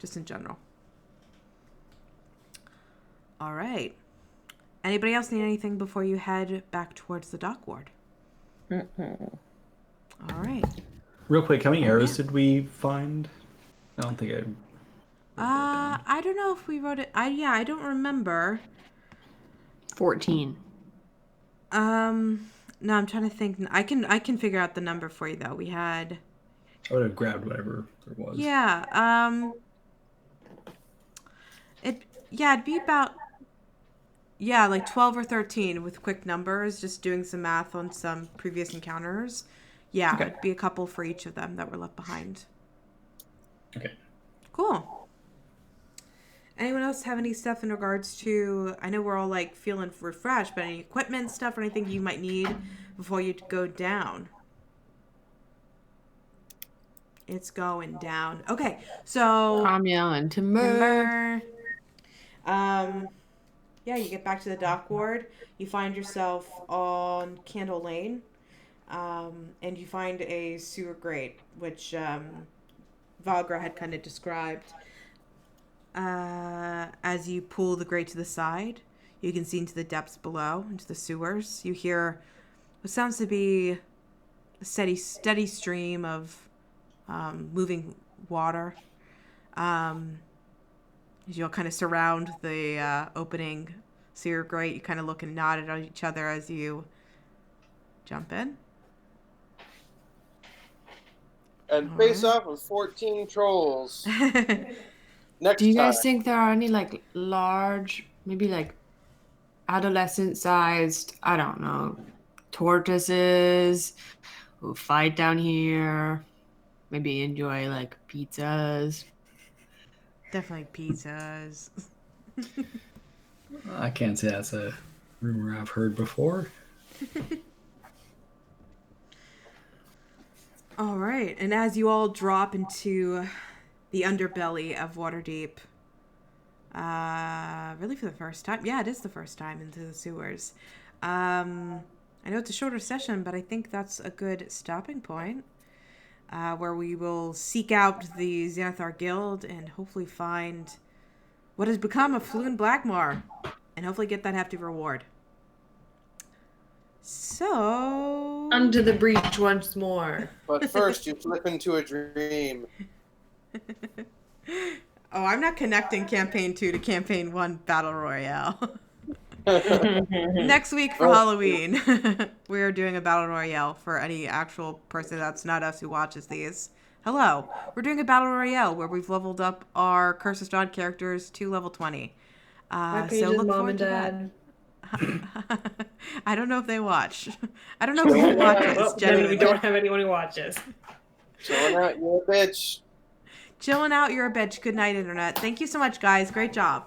Speaker 1: just in general. All right. Anybody else need anything before you head back towards the dock ward?
Speaker 5: Mm-mm.
Speaker 1: All right.
Speaker 4: Real quick, how many arrows did we find? I don't think
Speaker 1: I don't know if we wrote it. I don't remember.
Speaker 2: 14.
Speaker 1: No, I'm trying to think. I can figure out the number for you though. We had.
Speaker 4: I would have grabbed whatever there was.
Speaker 1: Yeah. It'd be about. Yeah, like 12 or 13 with quick numbers, just doing some math on some previous encounters. Yeah,
Speaker 4: Okay.
Speaker 1: it'd be a couple for each of them that were left behind.
Speaker 4: Okay.
Speaker 1: Cool. Anyone else have any stuff in regards to, I know we're all like feeling refreshed, but any equipment stuff or anything you might need before you go down? It's going down. Okay, so
Speaker 2: Amiel and Timber.
Speaker 1: Yeah, you get back to the dock ward. You find yourself on Candle Lane, and you find a sewer grate, which Vagra had kind of described. As you pull the grate to the side, you can see into the depths below, into the sewers. You hear what sounds to be a steady stream of moving water. You'll kind of surround the opening sewer grate. You kind of look and nod at each other as you jump in.
Speaker 3: And face off with 14 trolls. Next
Speaker 2: Do you
Speaker 3: time.
Speaker 2: guys think there are any like large, maybe like adolescent-sized, I don't know, tortoises who fight down here? Maybe enjoy like pizzas.
Speaker 1: Definitely pizzas.
Speaker 4: I can't say that's a rumor I've heard before.
Speaker 1: All right, and as you all drop into the underbelly of Waterdeep, really for the first time. Yeah, it is the first time into the sewers. I know it's a shorter session, but I think that's a good stopping point. Where we will seek out the Xanathar Guild and hopefully find what has become a Fluent Blackmar, and hopefully get that hefty reward. So
Speaker 2: Under the breach once more.
Speaker 3: But first, you slip into a dream.
Speaker 1: Oh, I'm not connecting campaign 2 to campaign 1 battle royale. Next week for Halloween, we are doing a battle royale for any actual person that's not us who watches these. Hello, we're doing a battle royale where we've leveled up our Curse of Strahd characters to level 20.
Speaker 2: My
Speaker 1: So
Speaker 2: page's
Speaker 1: look
Speaker 2: mom
Speaker 1: forward
Speaker 2: and
Speaker 1: to
Speaker 2: dad.
Speaker 1: that. I don't know if they watch. I don't know who watches.
Speaker 2: Well, then we
Speaker 1: Genuinely.
Speaker 2: don't have anyone who watches.
Speaker 3: Chilling out, you're a bitch.
Speaker 1: Chilling out, you're a bitch. Good night, internet. Thank you so much, guys. Great job.